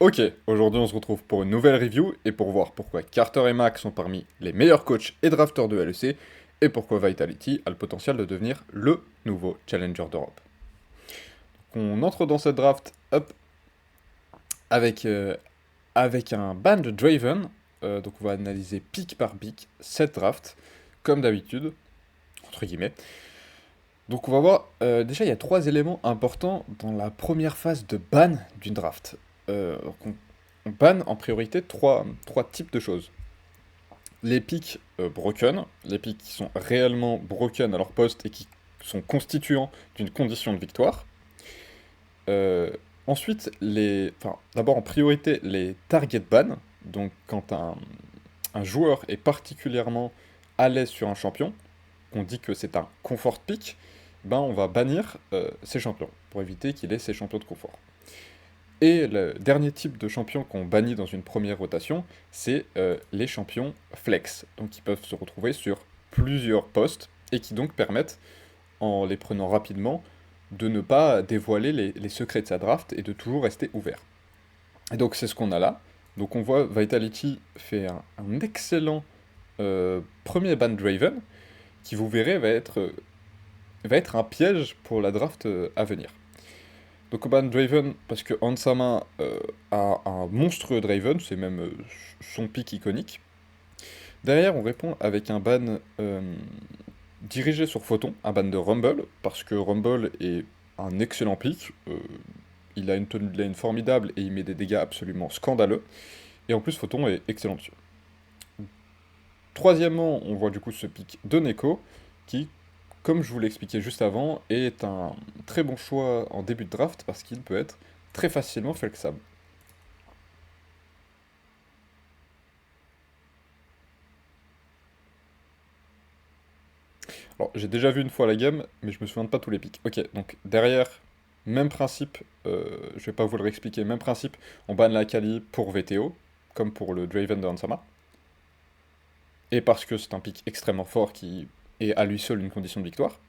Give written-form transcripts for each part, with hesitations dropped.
Ok, aujourd'hui on se retrouve pour une nouvelle review et pour voir pourquoi Carter et Mac sont parmi les meilleurs coachs et drafteurs de LEC et pourquoi Vitality a le potentiel de devenir le nouveau challenger d'Europe. On entre dans cette draft up avec, avec un ban de Draven, donc on va analyser pick par pick cette draft, comme d'habitude, entre guillemets. Donc on va voir, déjà il y a trois éléments importants dans la première phase de ban d'une draft. Donc on banne en priorité trois types de choses. Les pics broken, les pics qui sont réellement broken à leur poste et qui sont constituants d'une condition de victoire. Euh, Ensuite, d'abord en priorité, les target ban. Donc quand un joueur est particulièrement à l'aise sur un champion, qu'on dit que c'est un comfort pick, ben on va bannir ces champions pour éviter qu'il ait ces champions de confort. Et le dernier type de champion qu'on bannit dans une première rotation, c'est les champions flex. Donc ils peuvent se retrouver sur plusieurs postes et qui donc permettent, en les prenant rapidement, de ne pas dévoiler les secrets de sa draft et de toujours rester ouvert. Et donc c'est ce qu'on a là. Donc on voit Vitality fait un excellent premier ban Draven, qui vous verrez va être un piège pour la draft à venir. Donc on ban Draven parce que Hansama a un monstrueux Draven, c'est même son pick iconique. Derrière, on répond avec un ban dirigé sur Photon, un ban de Rumble, parce que Rumble est un excellent pick. Il a une tenue de lane formidable et il met des dégâts absolument scandaleux. Et en plus, Photon est excellent dessus. Troisièmement, on voit du coup ce pick de Neko, qui, comme je vous l'ai expliqué juste avant, est un très bon choix en début de draft parce qu'il peut être très facilement flexable. Alors, j'ai déjà vu une fois la game, mais je me souviens de pas tous les picks. Ok, donc derrière, même principe, je vais pas vous le réexpliquer, même principe, on banne la Kali pour VTO, comme pour le Draven de Hansama. Et parce que c'est un pick extrêmement fort qui est à lui seul une condition de victoire.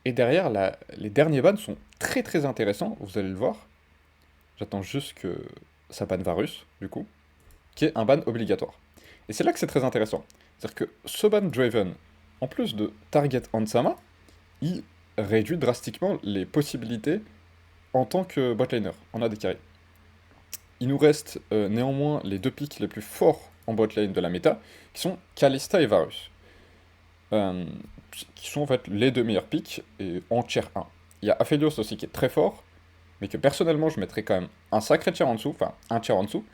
Et derrière, les derniers bans sont très très intéressants, vous allez le voir. J'attends juste que ça banne Varus, du coup, qui est un ban obligatoire. Et c'est là que c'est très intéressant. C'est-à-dire que ce ban Draven, en plus de target Hansama, il réduit drastiquement les possibilités en tant que botliner en AD carry. Il nous reste néanmoins les deux picks les plus forts en botlane de la méta, qui sont Kalista et Varus. Euh, qui sont en fait les deux meilleurs picks et en tier 1. Il y a Aphelios aussi qui est très fort, mais que personnellement je mettrais quand même un sacré tier en dessous, enfin un tier en dessous,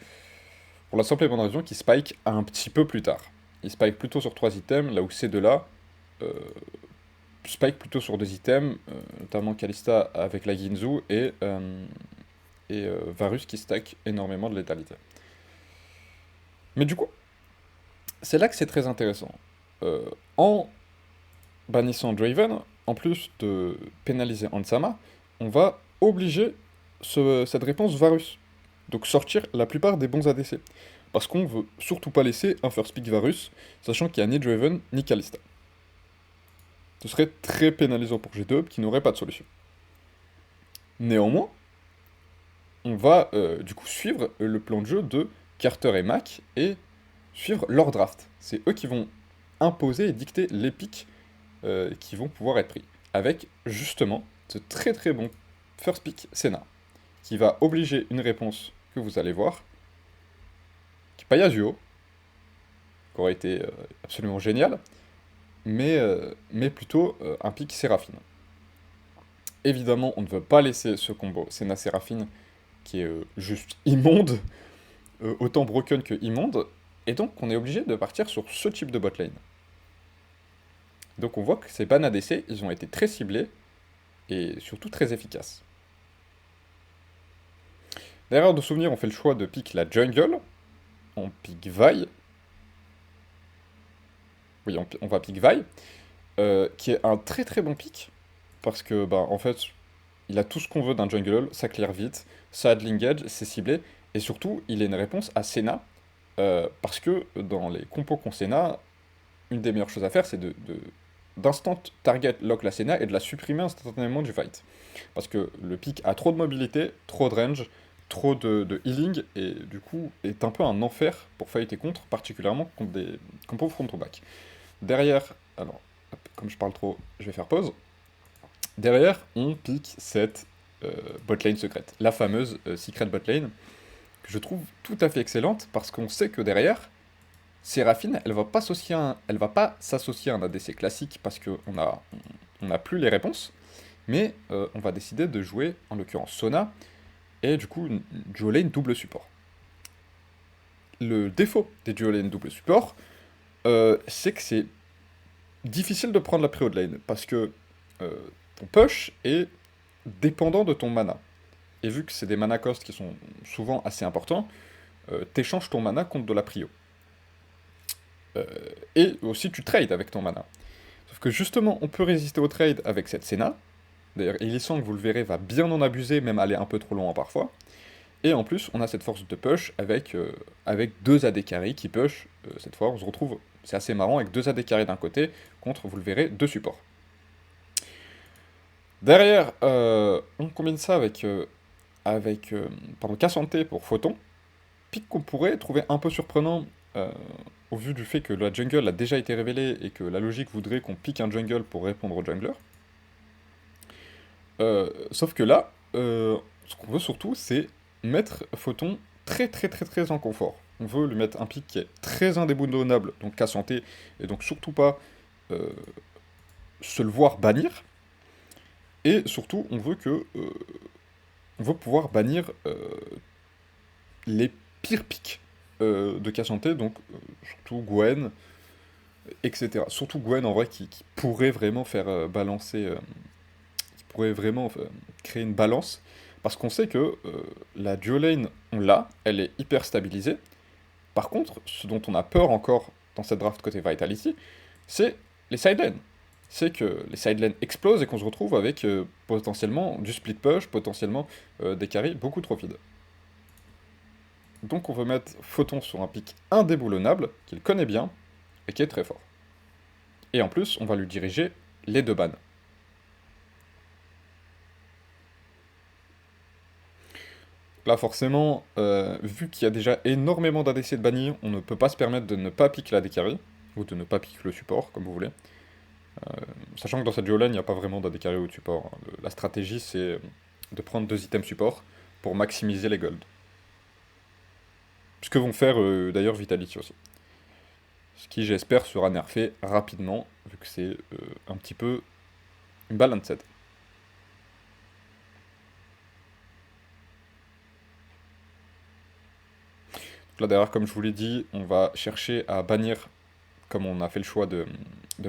pour la simple et bonne raison qu'il spike un petit peu plus tard. Il spike plutôt sur 3 items, là où ces deux-là euh, spike plutôt sur 2 items, notamment Kalista avec la Ginzu et Varus qui stack énormément de létalité. Mais du coup, c'est là que c'est très intéressant. En bannissant Draven, en plus de pénaliser Hansama, on va obliger cette réponse Varus. Donc sortir la plupart des bons ADC. Parce qu'on veut surtout pas laisser un first pick Varus, sachant qu'il n'y a ni Draven ni Kalista. Ce serait très pénalisant pour G2 qui n'aurait pas de solution. Néanmoins, on va du coup suivre le plan de jeu de Carter et Mac et suivre leur draft. C'est eux qui vont imposer et dicter les picks qui vont pouvoir être pris. Avec justement ce très très bon first pick Senna, qui va obliger une réponse que vous allez voir, qui n'est pas Yasuo, qui aurait été absolument génial, mais plutôt un pick Séraphine. Évidemment, on ne veut pas laisser ce combo Senna-Séraphine, qui est juste immonde, autant broken que immonde, et donc on est obligé de partir sur ce type de botlane. Donc on voit que ces bans ADC, ils ont été très ciblés, et surtout très efficaces. Derrière de souvenir, on fait le choix de pick la jungle, on pick Vi, oui on va pick Vi, qui est un très très bon pick, parce que bah en fait, il a tout ce qu'on veut d'un jungle, ça clear vite, ça a de l'engage, c'est ciblé, et surtout, il est une réponse à Senna, parce que dans les compos qu'on Senna, une des meilleures choses à faire, c'est d'instant target lock la Senna et de la supprimer instantanément du fight. Parce que le pick a trop de mobilité, trop de range, trop de healing, et du coup est un peu un enfer pour fighter contre, particulièrement contre des compos front-to-back. Derrière, alors, hop, comme je parle trop, je vais faire pause. Derrière, on pique cette botlane secrète, la fameuse secret botlane, que je trouve tout à fait excellente, parce qu'on sait que derrière, Séraphine, elle va pas s'associer à un ADC classique, parce on a plus les réponses, mais on va décider de jouer, en l'occurrence Sona, et du coup une duo lane double support. Le défaut des duo lane double support, c'est que c'est difficile de prendre la prio de lane, parce que ton push est dépendant de ton mana. Et vu que c'est des mana cost qui sont souvent assez importants, t'échanges ton mana contre de la prio. Et aussi tu trades avec ton mana. Sauf que justement, on peut résister au trade avec cette Senna. D'ailleurs, Illisang, vous le verrez, va bien en abuser, même aller un peu trop loin parfois. Et en plus, on a cette force de push avec deux AD carry qui push. Cette fois, on se retrouve, c'est assez marrant, avec deux AD carry d'un côté, contre, vous le verrez, deux supports. Derrière, on combine ça avec Cassante pour Photon. Pic qu'on pourrait trouver un peu surprenant au vu du fait que la jungle a déjà été révélée et que la logique voudrait qu'on pique un jungle pour répondre au jungler. Sauf que là, ce qu'on veut surtout, c'est mettre Photon très en confort. On veut lui mettre un pic qui est très indéboulonnable, donc Cassante, et donc surtout pas se le voir bannir. Et surtout, on veut pouvoir bannir les pires pics de Cassante, donc surtout Gwen, etc. Surtout Gwen en vrai qui pourrait vraiment faire balancer, qui pourrait vraiment créer une balance, parce qu'on sait que la duo lane, on l'a, elle est hyper stabilisée. Par contre, ce dont on a peur encore dans cette draft côté Vitality, c'est les side lanes. C'est que les side lanes explosent et qu'on se retrouve avec potentiellement du split push, potentiellement des carries beaucoup trop feed. Donc on veut mettre Photon sur un pic indéboulonnable, qu'il connaît bien, et qui est très fort. Et en plus, on va lui diriger les deux bans. Là forcément, vu qu'il y a déjà énormément d'ADC de bannis, on ne peut pas se permettre de ne pas piquer la carry, ou de ne pas piquer le support, comme vous voulez. Sachant que dans cette duo lane, il n'y a pas vraiment d'AD carry ou de support. La stratégie, c'est de prendre deux items support pour maximiser les golds. Ce que vont faire d'ailleurs Vitality aussi. Ce qui, j'espère, sera nerfé rapidement, vu que c'est un petit peu une balanced. Donc là, derrière, comme je vous l'ai dit, on va chercher à bannir, comme on a fait le choix de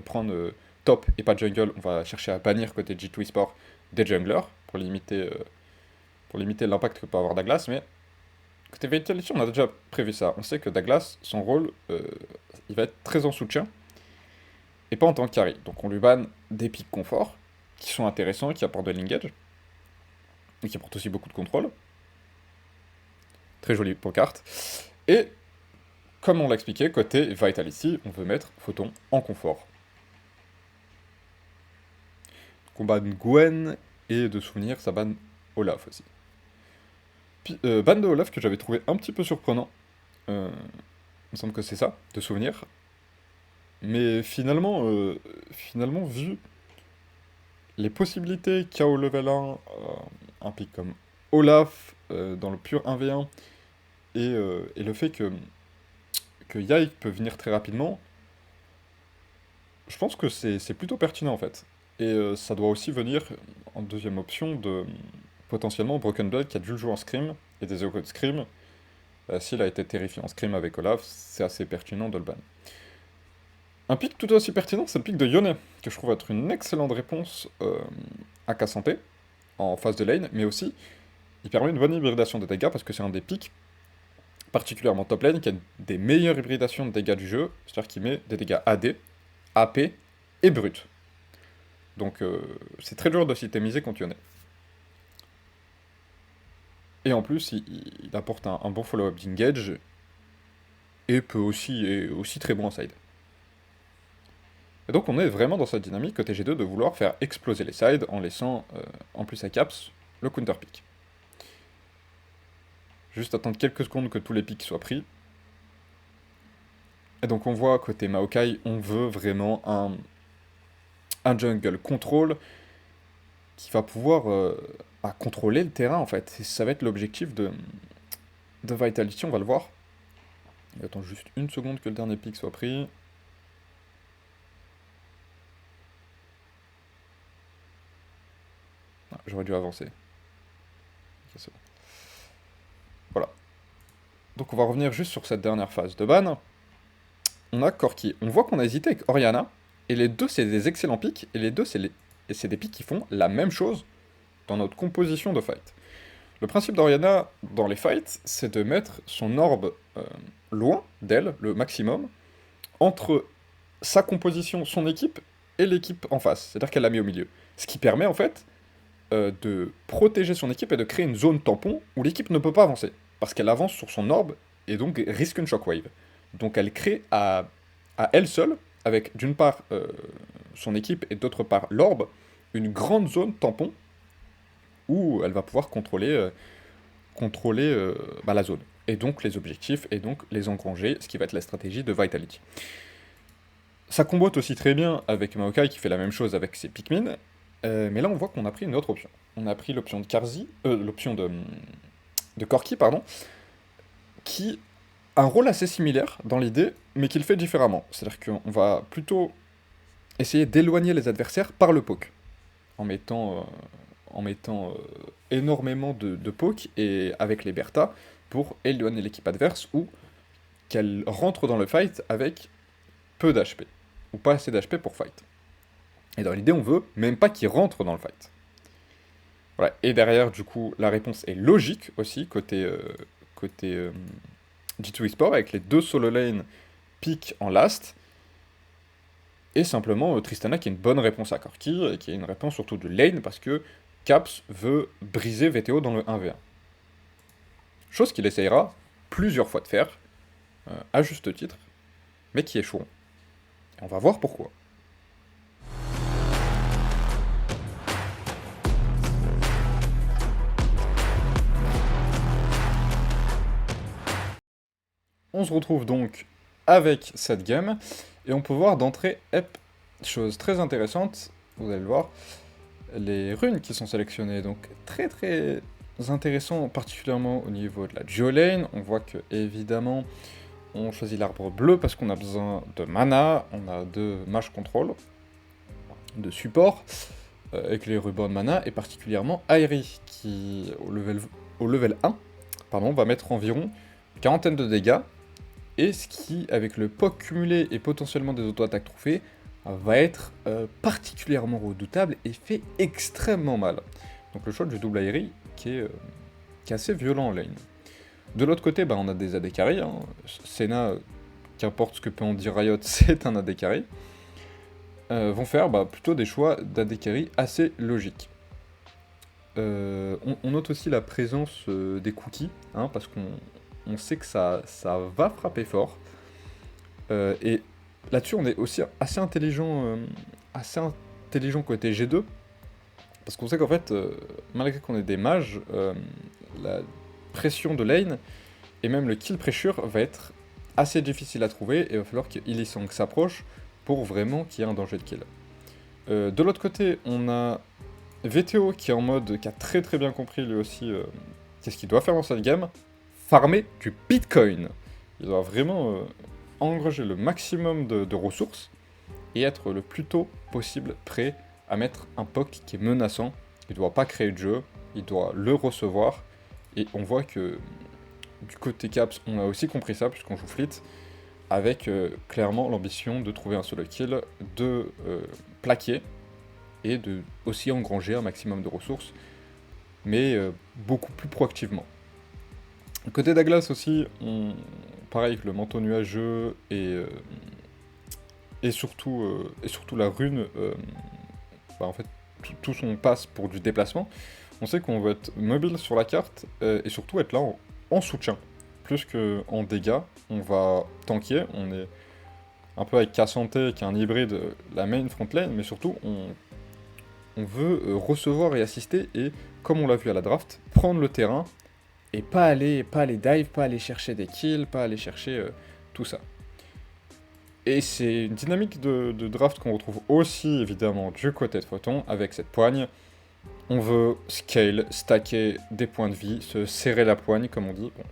prendre top et pas jungle, on va chercher à bannir côté G2 Esport des junglers, pour limiter l'impact que peut avoir Douglas, mais côté Vitality, on a déjà prévu ça. On sait que Douglas, son rôle, il va être très en soutien, et pas en tant que carry. Donc on lui banne des pics confort, qui sont intéressants, qui apportent de l'engage, et qui apportent aussi beaucoup de contrôle. Très jolie pour carte. Et, comme on l'a expliqué, côté Vitality, on veut mettre Photon en confort. Donc on banne Gwen, et de souvenir, ça banne Olaf aussi. Puis, ban de Olaf que j'avais trouvé un petit peu surprenant. Il me semble que c'est ça, de souvenir. Mais finalement, vu les possibilités qu'il y a au level 1, un pic comme Olaf dans le pur 1v1, et le fait que Yai peut venir très rapidement, je pense que c'est plutôt pertinent en fait. Et ça doit aussi venir en deuxième option de potentiellement Broken Blood qui a dû le jouer en scrim, et des échos de scrim. S'il a été terrifié en scrim avec Olaf, c'est assez pertinent de le ban. Un pic tout aussi pertinent, c'est le pic de Yone, que je trouve être une excellente réponse à Cassante, en phase de lane, mais aussi, il permet une bonne hybridation des dégâts, parce que c'est un des pics particulièrement top lane qui a des meilleures hybridations de dégâts du jeu, c'est-à-dire qu'il met des dégâts AD, AP et brut. Donc c'est très dur de systémiser contre Yone. Et en plus, il apporte un bon follow-up d'engage, et est aussi très bon en side. Et donc on est vraiment dans cette dynamique côté G2 de vouloir faire exploser les sides en laissant en plus à Caps le counter pick. Juste attendre quelques secondes que tous les picks soient pris. Et donc on voit côté Maokai, on veut vraiment un jungle control qui va pouvoir contrôler le terrain en fait. Et ça va être l'objectif de Vitality, on va le voir. Et attends juste une seconde que le dernier pick soit pris. Ah, j'aurais dû avancer. Ok, c'est bon. Voilà. Donc on va revenir juste sur cette dernière phase de ban. On a Corki. On voit qu'on a hésité avec Orianna. Et les deux, c'est des excellents picks. Et les deux, c'est des picks qui font la même chose dans notre composition de fight. Le principe d'Orianna dans les fights, c'est de mettre son orbe loin d'elle, le maximum, entre sa composition, son équipe, et l'équipe en face. C'est-à-dire qu'elle l'a mis au milieu. Ce qui permet en fait de protéger son équipe et de créer une zone tampon où l'équipe ne peut pas avancer. Parce qu'elle avance sur son orbe et donc risque une shockwave. Donc elle crée à elle seule, avec d'une part son équipe et d'autre part l'orbe, une grande zone tampon où elle va pouvoir contrôler la zone. Et donc les objectifs, et donc les engranger, ce qui va être la stratégie de Vitality. Ça combote aussi très bien avec Maokai qui fait la même chose avec ses Pikmin, mais là on voit qu'on a pris une autre option. On a pris l'option de Karzi, l'option de Corki, pardon, qui a un rôle assez similaire dans l'idée, mais qui le fait différemment. C'est-à-dire qu'on va plutôt essayer d'éloigner les adversaires par le poke, en mettant énormément de poke et avec les Bertha pour éloigner l'équipe adverse ou qu'elle rentre dans le fight avec peu d'HP, ou pas assez d'HP pour fight. Et dans l'idée, on veut même pas qu'ils rentrent dans le fight. Voilà. Et derrière, du coup, la réponse est logique aussi, côté G2 eSport, avec les deux solo lane pick en last, et simplement Tristana qui est une bonne réponse à Corki, et qui est une réponse surtout de lane, parce que Caps veut briser VTO dans le 1v1. Chose qu'il essayera plusieurs fois de faire, à juste titre, mais qui échoueront. Et on va voir pourquoi. On se retrouve donc avec cette game, et on peut voir d'entrée, chose très intéressante, vous allez le voir, les runes qui sont sélectionnées, donc très très intéressant, particulièrement au niveau de la geolane. On voit que, évidemment, on choisit l'arbre bleu parce qu'on a besoin de mana, on a de mage control, de support, avec les rubans de mana, et particulièrement Airi, qui, au level 1, pardon, va mettre environ une quarantaine de dégâts, et ce qui, avec le POC cumulé et potentiellement des auto-attaques trophées, va être particulièrement redoutable et fait extrêmement mal. Donc le choix du double Airi qui est assez violent en lane. De l'autre côté, on a des AD carry, hein. Senna, qu'importe ce que peut en dire Riot, c'est un AD carry, vont faire plutôt des choix d'AD carry assez logiques. On note aussi la présence des cookies, hein, parce qu'on sait que ça va frapper fort. Et là-dessus, on est aussi assez intelligent côté G2, parce qu'on sait qu'en fait, malgré qu'on ait des mages, la pression de lane, et même le kill pressure, va être assez difficile à trouver, et il va falloir que Illisang s'approche pour vraiment qu'il y ait un danger de kill. De l'autre côté, on a VTO qui est en mode, qui a très très bien compris lui aussi qu'est-ce qu'il doit faire dans cette game, farmer du Bitcoin. Il doit vraiment engranger le maximum de ressources, et être le plus tôt possible prêt à mettre un POC qui est menaçant. Il ne doit pas créer de jeu, il doit le recevoir, et on voit que du côté Caps, on a aussi compris ça, puisqu'on joue Fleet, avec clairement l'ambition de trouver un solo kill, de plaquer, et de aussi engranger un maximum de ressources, mais beaucoup plus proactivement. Côté Douglas aussi, pareil que le manteau nuageux et surtout la rune, en fait tout son passe pour du déplacement, on sait qu'on va être mobile sur la carte et surtout être là en soutien. Plus qu'en dégâts, on va tanker, on est un peu avec Cassante, qui est un hybride, la main front lane, mais surtout, on veut recevoir et assister, et comme on l'a vu à la draft, prendre le terrain, et pas aller dive, pas aller chercher des kills, pas aller chercher tout ça. Et c'est une dynamique de draft qu'on retrouve aussi évidemment du côté de Photon, avec cette poigne. On veut scale, stacker des points de vie, se serrer la poigne comme on dit. Bon,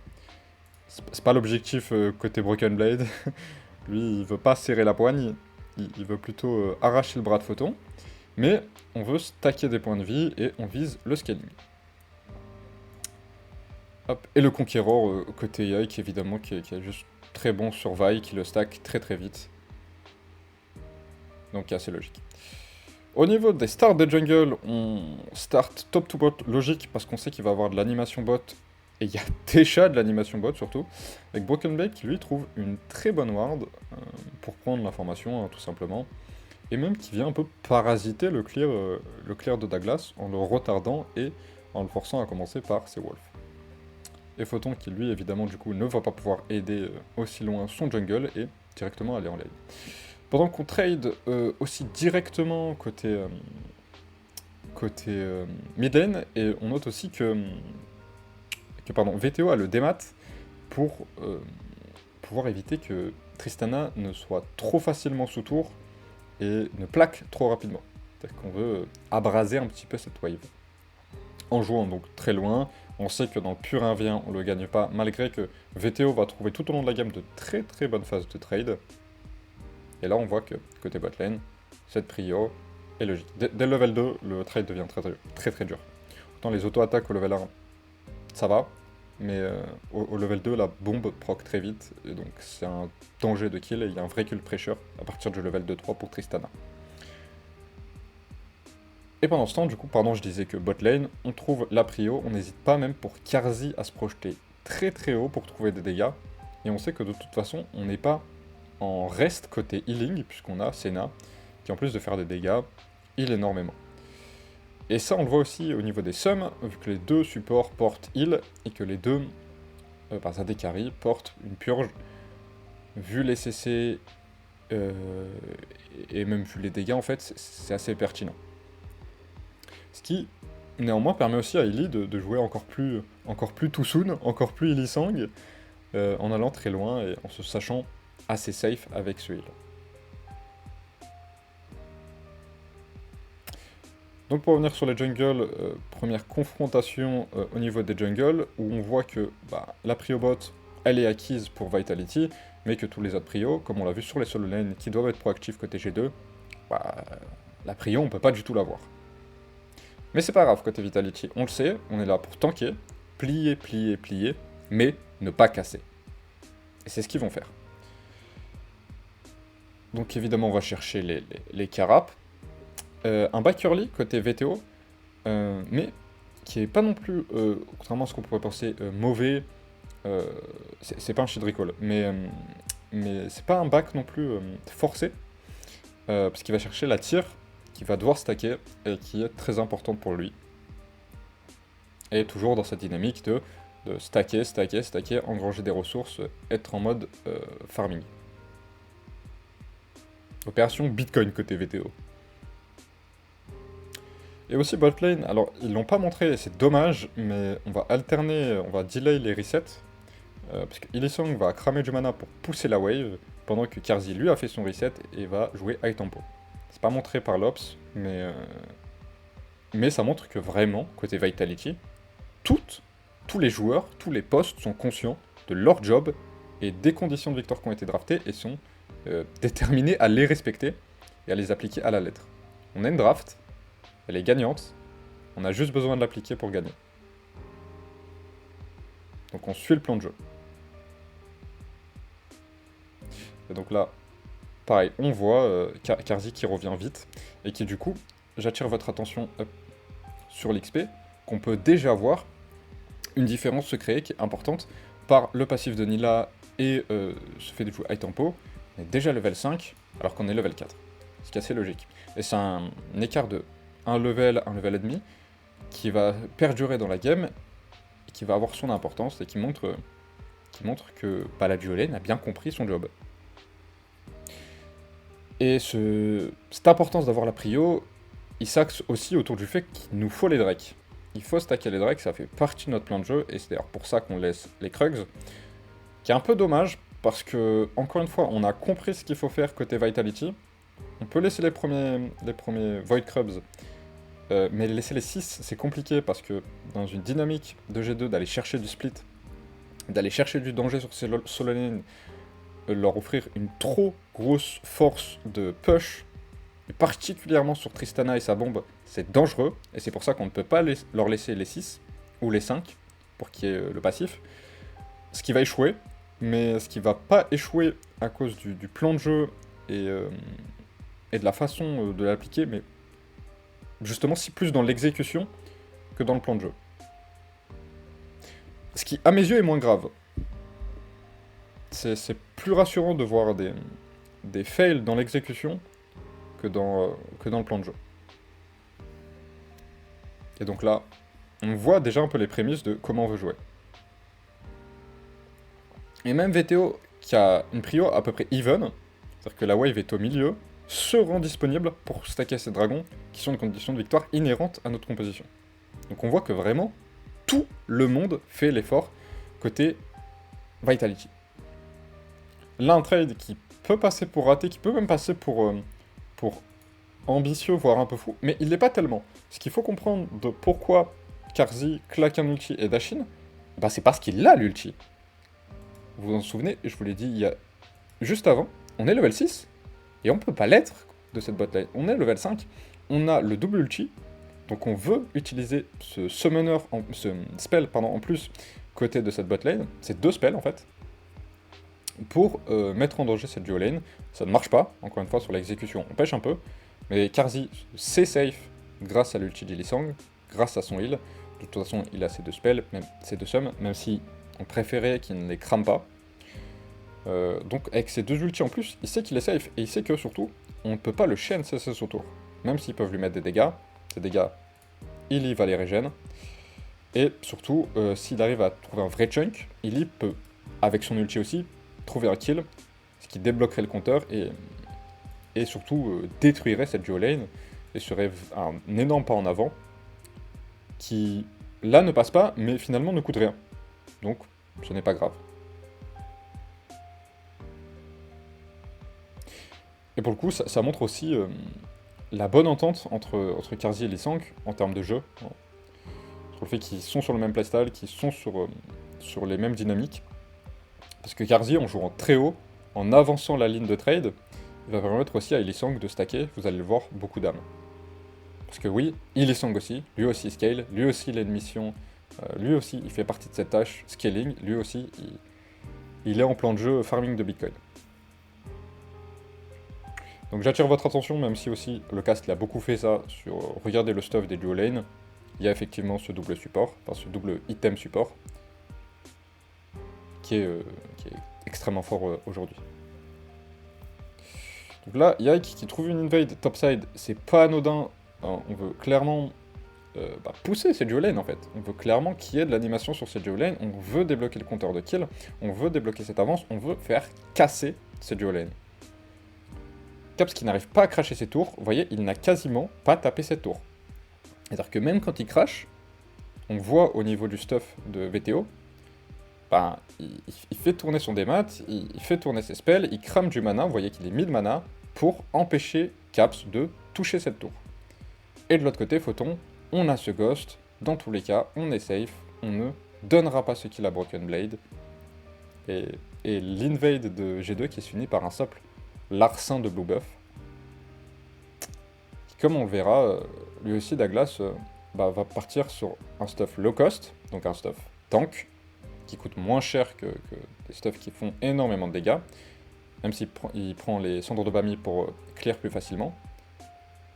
c'est pas l'objectif côté Broken Blade. Lui il veut pas serrer la poigne, il veut plutôt arracher le bras de Photon. Mais on veut stacker des points de vie et on vise le scaling. Hop. Et le Conqueror côté Yike évidemment qui est juste très bon sur Vi, qui le stack très très vite. Donc assez logique. Au niveau des starts de jungle, on start top to bot logique parce qu'on sait qu'il va avoir de l'animation bot. Et il y a déjà de l'animation bot surtout. Avec Broken Blade qui lui trouve une très bonne ward pour prendre l'information tout simplement. Et même qui vient un peu parasiter le clear de Douglas en le retardant et en le forçant à commencer par ses wolves. Et Photon qui lui évidemment du coup ne va pas pouvoir aider aussi loin son jungle et directement aller en lane. Pendant qu'on trade aussi directement côté mid lane, et on note aussi que VTO a le démat pour pouvoir éviter que Tristana ne soit trop facilement sous tour et ne plaque trop rapidement. C'est-à-dire qu'on veut abraser un petit peu cette wave. En jouant donc très loin, on sait que dans le pur 1v1 on le gagne pas, malgré que VTO va trouver tout au long de la game de très très bonnes phases de trade. Et là on voit que côté botlane, cette prio est logique. Dès le level 2, le trade devient très très dur. Autant les auto-attaques au level 1, ça va, mais au level 2, la bombe proc très vite, et donc c'est un danger de kill, et il y a un vrai kill pressure à partir du level 2-3 pour Tristana. Et pendant ce temps, du coup, pardon, je disais que botlane, on trouve la prio, on n'hésite pas même pour Carzzy à se projeter très très haut pour trouver des dégâts, et on sait que de toute façon, on n'est pas en reste côté healing, puisqu'on a Senna, qui en plus de faire des dégâts, heal énormément. Et ça, on le voit aussi au niveau des sums, vu que les deux supports portent heal, et que les deux, Zadé carry, portent une purge. Vu les CC, et même vu les dégâts, en fait, c'est assez pertinent. Ce qui, néanmoins, permet aussi à Illy de jouer encore plus too soon, encore plus Illy-Sang, en allant très loin et en se sachant assez safe avec ce heal. Donc pour revenir sur les jungles, première confrontation au niveau des jungles, où on voit que la prio bot, elle est acquise pour Vitality, mais que tous les autres prios, comme on l'a vu sur les solo lanes, qui doivent être proactifs côté G2, la prio, on peut pas du tout l'avoir. Mais c'est pas grave côté Vitality, on le sait, on est là pour tanker, plier, plier, plier, mais ne pas casser. Et c'est ce qu'ils vont faire. Donc évidemment on va chercher les carapes. Un back early côté VTO, mais qui est pas non plus, contrairement à ce qu'on pourrait penser, mauvais. C'est pas un shit recall, mais c'est pas un back non plus forcé, parce qu'il va chercher la tire, qui va devoir stacker, et qui est très importante pour lui. Et toujours dans cette dynamique de stacker, stacker, stacker, engranger des ressources, être en mode farming. Opération Bitcoin côté VTO. Et aussi botlane, alors ils l'ont pas montré, c'est dommage, mais on va alterner, on va delay les resets, parce que Illy-Sang va cramer du mana pour pousser la wave, pendant que Carzzy lui a fait son reset et va jouer high tempo. C'est pas montré par l'Ops, mais ça montre que vraiment, côté Vitality, tous les joueurs, tous les postes sont conscients de leur job et des conditions de victoire qui ont été draftées et sont déterminés à les respecter et à les appliquer à la lettre. On a une draft, elle est gagnante, on a juste besoin de l'appliquer pour gagner. Donc on suit le plan de jeu. Et donc là, pareil, on voit Carzzy qui revient vite, et qui du coup, j'attire votre attention sur l'XP, qu'on peut déjà voir une différence se créer qui est importante par le passif de Nilah et ce fait de jouer high tempo. On est déjà level 5, alors qu'on est level 4. Ce qui est assez logique. Et c'est un écart de un level et demi, qui va perdurer dans la game, et qui va avoir son importance, et qui montre que la duo lane a bien compris son job. Et cette importance d'avoir la prio, il s'axe aussi autour du fait qu'il nous faut les Drakes. Il faut stacker les Drakes, ça fait partie de notre plan de jeu, et c'est d'ailleurs pour ça qu'on laisse les Krugs, qui est un peu dommage, parce que, encore une fois, on a compris ce qu'il faut faire côté Vitality. On peut laisser les premiers Void Crubs, mais laisser les 6, c'est compliqué, parce que dans une dynamique de G2, d'aller chercher du split, d'aller chercher du danger sur ces solo lanes, leur offrir une trop grosse force de push, et particulièrement sur Tristana et sa bombe, c'est dangereux, et c'est pour ça qu'on ne peut pas leur laisser les 6, ou les 5, pour qu'il y ait le passif. Ce qui va échouer, mais ce qui va pas échouer à cause du plan de jeu et de la façon de l'appliquer, mais justement si plus dans l'exécution que dans le plan de jeu. Ce qui, à mes yeux, est moins grave. C'est plus rassurant de voir des fails dans l'exécution que dans le plan de jeu. Et donc là, on voit déjà un peu les prémices de comment on veut jouer. Et même VTO, qui a une prio à peu près even, c'est-à-dire que la wave est au milieu, se rend disponible pour stacker ces dragons, qui sont une condition de victoire inhérente à notre composition. Donc on voit que vraiment, tout le monde fait l'effort côté Vitality. Là, un trade qui peut passer pour raté, qui peut même passer pour ambitieux, voire un peu fou, mais il l'est pas tellement. Ce qu'il faut comprendre de pourquoi Carzzy claque un ulti et Dashin, bah c'est parce qu'il a l'ulti. Vous vous en souvenez, je vous l'ai dit il y a juste avant, on est level 6, et on peut pas l'être de cette botlane. On est level 5, on a le double ulti, donc on veut utiliser ce summoner, ce spell en plus côté de cette botlane, c'est 2 spells en fait, pour mettre en danger cette duo lane. Ça ne marche pas, encore une fois sur l'exécution on pêche un peu, mais Carzzy c'est safe grâce à l'ulti de Lee Sang, grâce à son heal. De toute façon il a ces 2 spells, même ces 2 sums, même si on préférait qu'il ne les crame pas. Donc avec ces 2 ultis en plus, il sait qu'il est safe, et il sait que surtout, on ne peut pas le chain CSS autour. Même s'ils peuvent lui mettre des dégâts, ces dégâts, il y va les régène. Et surtout, s'il arrive à trouver un vrai chunk, il y peut, avec son ulti aussi, trouver un kill, ce qui débloquerait le compteur, et surtout détruirait cette duo lane, et serait un énorme pas en avant, qui là ne passe pas, mais finalement ne coûte rien. Donc, ce n'est pas grave. Et pour le coup, ça montre aussi la bonne entente entre Carzzy et Lee Sang en termes de jeu. Sur le fait qu'ils sont sur le même playstyle, qu'ils sont sur les mêmes dynamiques. Parce que Carzzy, en jouant très haut, en avançant la ligne de trade, il va permettre aussi à Lee Sang de stacker, vous allez le voir, beaucoup d'âmes. Parce que oui, Lee Sang aussi, lui aussi scale, lui aussi il a une mission, lui aussi il fait partie de cette tâche scaling, lui aussi il est en plan de jeu farming de Bitcoin. Donc j'attire votre attention, même si aussi le cast il a beaucoup fait ça, sur regardez le stuff des duo lane. Il y a effectivement ce double support, enfin ce double item support, qui est extrêmement fort aujourd'hui. Donc là, Yike qui trouve une invade topside, c'est pas anodin, hein, on veut clairement pousser ces duo lane en fait. On veut clairement qu'il y ait de l'animation sur ces duo lane, on veut débloquer le compteur de kill, on veut débloquer cette avance, on veut faire casser ces duo lane. Caps qui n'arrive pas à cracher ses tours, vous voyez, il n'a quasiment pas tapé cette tour. C'est-à-dire que même quand il crache, on voit au niveau du stuff de VTO, il fait tourner son démat, il fait tourner ses spells, il crame du mana, vous voyez qu'il est 1000 mana, pour empêcher Caps de toucher cette tour. Et de l'autre côté, Photon, on a ce Ghost, dans tous les cas, on est safe, on ne donnera pas ce kill à Broken Blade, et l'invade de G2 qui est fini par un simple larcin de Blue Buff. Comme on le verra, lui aussi Douglas va partir sur un stuff low cost, donc un stuff tank, qui coûte moins cher que des stuffs qui font énormément de dégâts, même s'il prend les cendres de Bami pour clear plus facilement,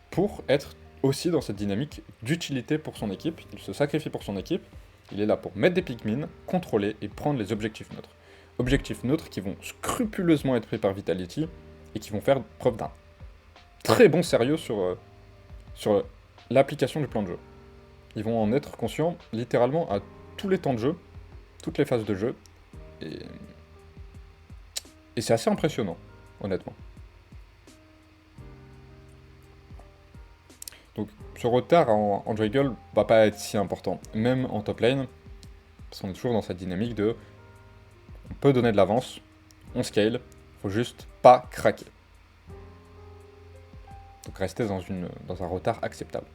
pour être aussi dans cette dynamique d'utilité pour son équipe. Il se sacrifie pour son équipe, il est là pour mettre des Pikmin, contrôler et prendre les objectifs neutres. Objectifs neutres qui vont scrupuleusement être pris par Vitality, et qui vont faire preuve d'un très bon sérieux sur l'application du plan de jeu. Ils vont en être conscients littéralement à tous les temps de jeu, toutes les phases de jeu, et c'est assez impressionnant, honnêtement. Donc ce retard en jungle va pas être si important, même en top lane, parce qu'on est toujours dans cette dynamique de on peut donner de l'avance, on scale, faut juste pas craquer. Donc rester dans un retard acceptable.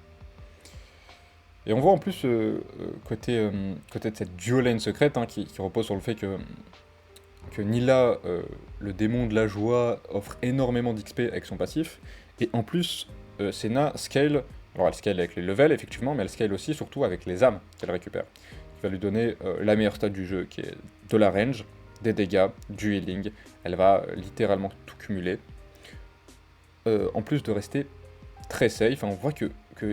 Et on voit en plus côté de cette duo lane secrète qui repose sur le fait que Nilah, le démon de la joie, offre énormément d'XP avec son passif. Et en plus, Senna scale, alors elle scale avec les levels effectivement, mais elle scale aussi surtout avec les âmes qu'elle récupère. Qui va lui donner la meilleure stat du jeu, qui est de la range, des dégâts, du healing. Elle va littéralement tout cumuler. En plus de rester très safe, on voit que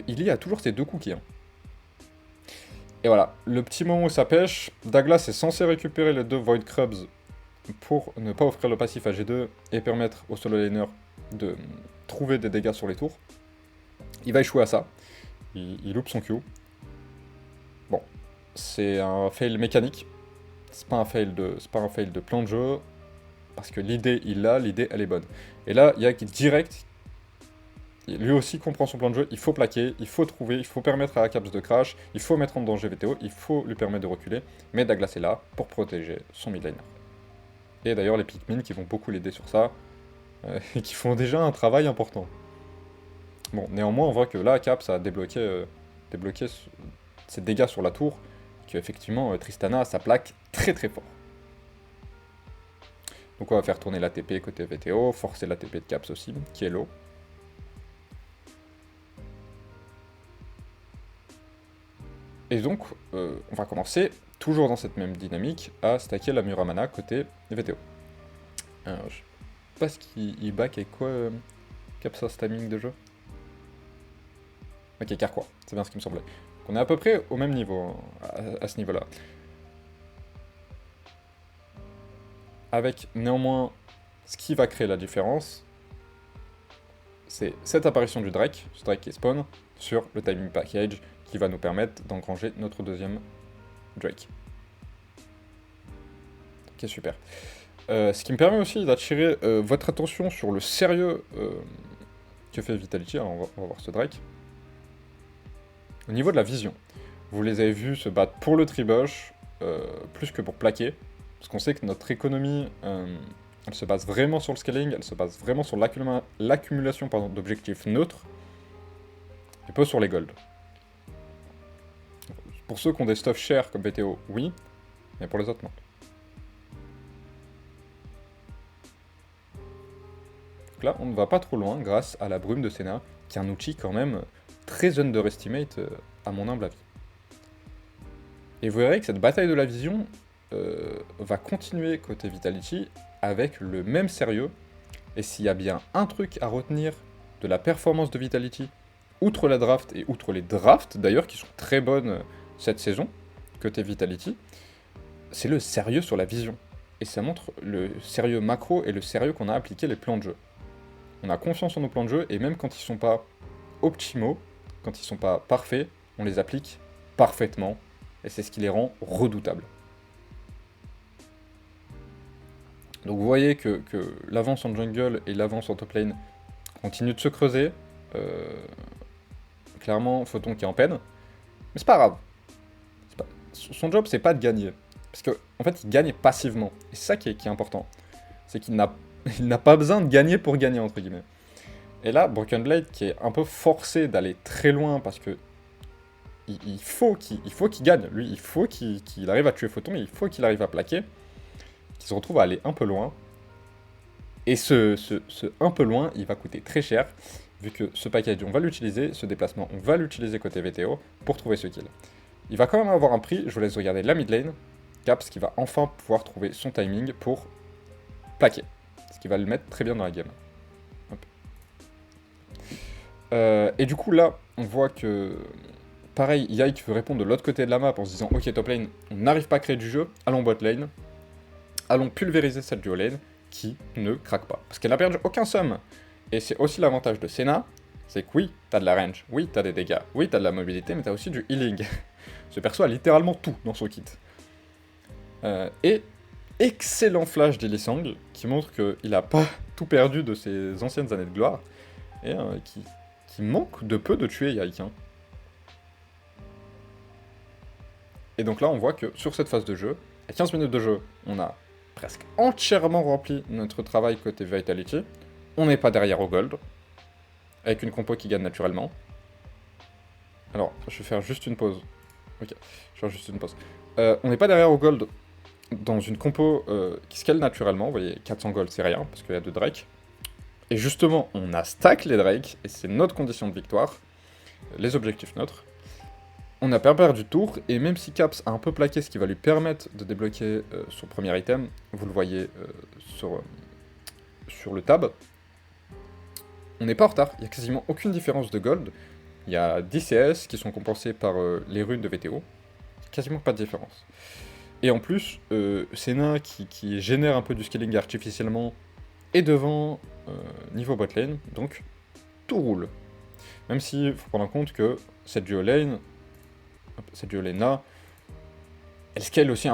Illy a toujours ses 2 cookies. Et voilà, le petit moment où ça pêche, Douglas est censé récupérer les 2 Void Crabs pour ne pas offrir le passif à G2 et permettre au solo laner de trouver des dégâts sur les tours. Il va échouer à ça, il loupe son Q. Bon, c'est un fail mécanique, c'est pas un fail de plan de jeu, parce que l'idée l'idée elle est bonne. Et là, Yak direct, lui aussi comprend son plan de jeu, il faut plaquer, il faut trouver, il faut permettre à Caps de crash, il faut mettre en danger VTO, il faut lui permettre de reculer, mais Douglas est là pour protéger son mid laner. Et d'ailleurs les Pikmin qui vont beaucoup l'aider sur ça, et qui font déjà un travail important. Bon, néanmoins on voit que là Caps a débloqué ses dégâts sur la tour, que effectivement Tristana ça plaque très très fort. Donc on va faire tourner l'ATP côté VTO, forcer l'ATP de Caps aussi, qui est low. Et donc, on va commencer, toujours dans cette même dynamique, à stacker la Muramana côté VTO. Alors, je sais pas ce qu'il back avec quoi, Capsa timing de jeu. Ok, Carquois, c'est bien ce qui me semblait. Donc on est à peu près au même niveau, à ce niveau-là. Avec néanmoins, ce qui va créer la différence, c'est cette apparition du Drake, ce Drake qui est spawn, sur le timing package, qui va nous permettre d'engranger notre deuxième Drake. Ok, super. Ce qui me permet aussi d'attirer votre attention sur le sérieux que fait Vitality. Alors on va voir ce Drake. Au niveau de la vision, vous les avez vus se battre pour le tribush, plus que pour plaquer, parce qu'on sait que notre économie, elle se base vraiment sur le scaling, elle se base vraiment sur l'accumulation d'objectifs neutres, et pas sur les golds. Pour ceux qui ont des stuff chers comme BTO, oui, mais pour les autres, non. Donc là, on ne va pas trop loin grâce à la brume de Senna, qui est un outil quand même très underestimate à mon humble avis. Et vous verrez que cette bataille de la vision va continuer côté Vitality avec le même sérieux, et s'il y a bien un truc à retenir de la performance de Vitality, outre la draft et outre les drafts d'ailleurs, qui sont très bonnes cette saison, côté Vitality, c'est le sérieux sur la vision. Et ça montre le sérieux macro et le sérieux qu'on a appliqué les plans de jeu. On a confiance en nos plans de jeu, et même quand ils sont pas optimaux, quand ils sont pas parfaits, on les applique parfaitement, et c'est ce qui les rend redoutables. Donc vous voyez que l'avance en jungle et l'avance en top lane continuent de se creuser. Clairement, Photon qui est en peine. Mais c'est pas grave. Son job, c'est pas de gagner. Parce qu'en fait, il gagne passivement. Et c'est ça qui est important. C'est qu'il n'a pas besoin de gagner pour gagner, entre guillemets. Et là, Broken Blade, qui est un peu forcé d'aller très loin, parce que il faut qu'il gagne. Lui, il faut qu'il arrive à tuer Photon, il faut qu'il arrive à plaquer. Qu'il se retrouve à aller un peu loin. Et ce un peu loin, il va coûter très cher, vu que ce package, on va l'utiliser, ce déplacement, on va l'utiliser côté VTO, pour trouver ce kill. Il va quand même avoir un prix, je vous laisse regarder la mid lane, Caps qui va enfin pouvoir trouver son timing pour plaquer. Ce qui va le mettre très bien dans la game. Et du coup là, on voit que, pareil, Yike veut répondre de l'autre côté de la map en se disant ok top lane, on n'arrive pas à créer du jeu, allons bot lane, allons pulvériser cette duo lane qui ne craque pas. Parce qu'elle n'a perdu aucun sum. Et c'est aussi l'avantage de Senna, c'est que oui, t'as de la range, oui, t'as des dégâts, oui, t'as de la mobilité, mais t'as aussi du healing. Ce perso a littéralement tout dans son kit. Et excellent flash d'Illisang, qui montre qu'il n'a pas tout perdu de ses anciennes années de gloire, et qui qui manque de peu de tuer Yike. Hein. Et donc là, on voit que sur cette phase de jeu, à 15 minutes de jeu, on a presque entièrement rempli notre travail côté Vitality. On n'est pas derrière au gold, avec une compo qui gagne naturellement. Alors, je vais faire juste une pause. Ok, je vais faire juste une pause. On n'est pas derrière au gold dans une compo qui scale naturellement. Vous voyez, 400 gold, c'est rien, parce qu'il y a 2 Drake. Et justement, on a stack les Drake, et c'est notre condition de victoire, les objectifs neutres. On a pas perdu du tour, et même si Caps a un peu plaqué, ce qui va lui permettre de débloquer son premier item, vous le voyez sur le tab, on n'est pas en retard, il n'y a quasiment aucune différence de gold. Il y a 10 CS qui sont compensés par les runes de VTO, quasiment pas de différence. Et en plus, Senna qui génère un peu du scaling artificiellement est devant niveau botlane, donc tout roule. Même s'il faut prendre en compte que cette duo lane là, elle scale aussi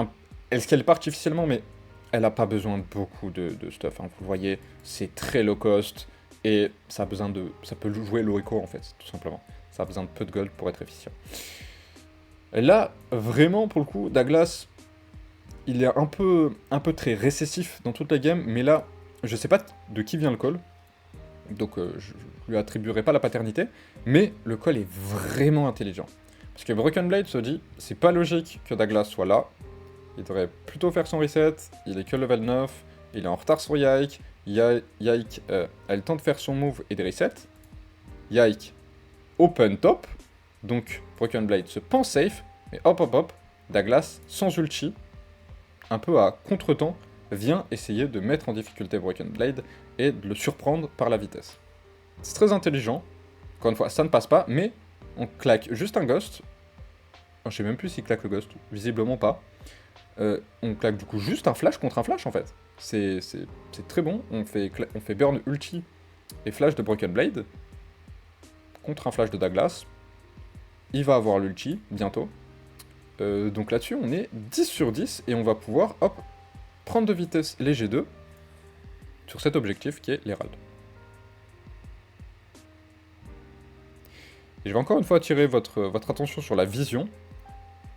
elle scale pas artificiellement, mais elle a pas besoin de beaucoup de stuff. Hein. Vous le voyez, c'est très low cost et ça peut jouer low echo en fait, tout simplement. Ça a besoin de peu de gold pour être efficient. Et là, vraiment pour le coup, Douglas, il est un peu très récessif dans toute la game, mais là, je sais pas de qui vient le call, donc je lui attribuerai pas la paternité, mais le call est vraiment intelligent. Parce que Broken Blade se dit, c'est pas logique que Douglas soit là, il devrait plutôt faire son reset, il est que level 9, il est en retard sur Yike, Yike a le temps de faire son move et de reset, Yike open top, donc Broken Blade se pense safe, mais hop, Douglas, sans ulti, un peu à contre-temps, vient essayer de mettre en difficulté Broken Blade et de le surprendre par la vitesse. C'est très intelligent, encore une fois, ça ne passe pas, mais on claque juste un ghost. Je sais même plus s'il claque le ghost, visiblement pas. On claque du coup juste un flash contre un flash en fait. C'est très bon, on fait burn ulti et flash de Broken Blade contre un flash de Douglas. Il va avoir l'ulti bientôt. Donc là-dessus on est 10 sur 10 et on va pouvoir, hop, prendre de vitesse les G2 sur cet objectif qui est l'Herald. Et je vais encore une fois attirer votre attention sur la vision,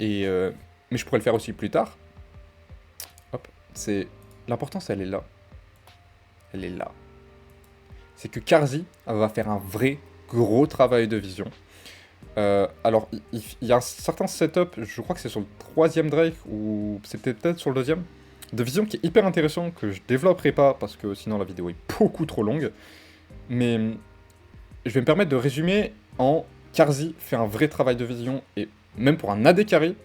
mais je pourrais le faire aussi plus tard. Hop, l'importance elle est là. Elle est là. C'est que Carzzy va faire un vrai gros travail de vision. Alors, il y a un certain setup, je crois que c'est sur le 3ème Drake, ou c'était peut-être sur le 2ème, de vision qui est hyper intéressant, que je développerai pas, parce que sinon la vidéo est beaucoup trop longue. Mais je vais me permettre de résumer en Carzzy fait un vrai travail de vision, et même pour un AD carry,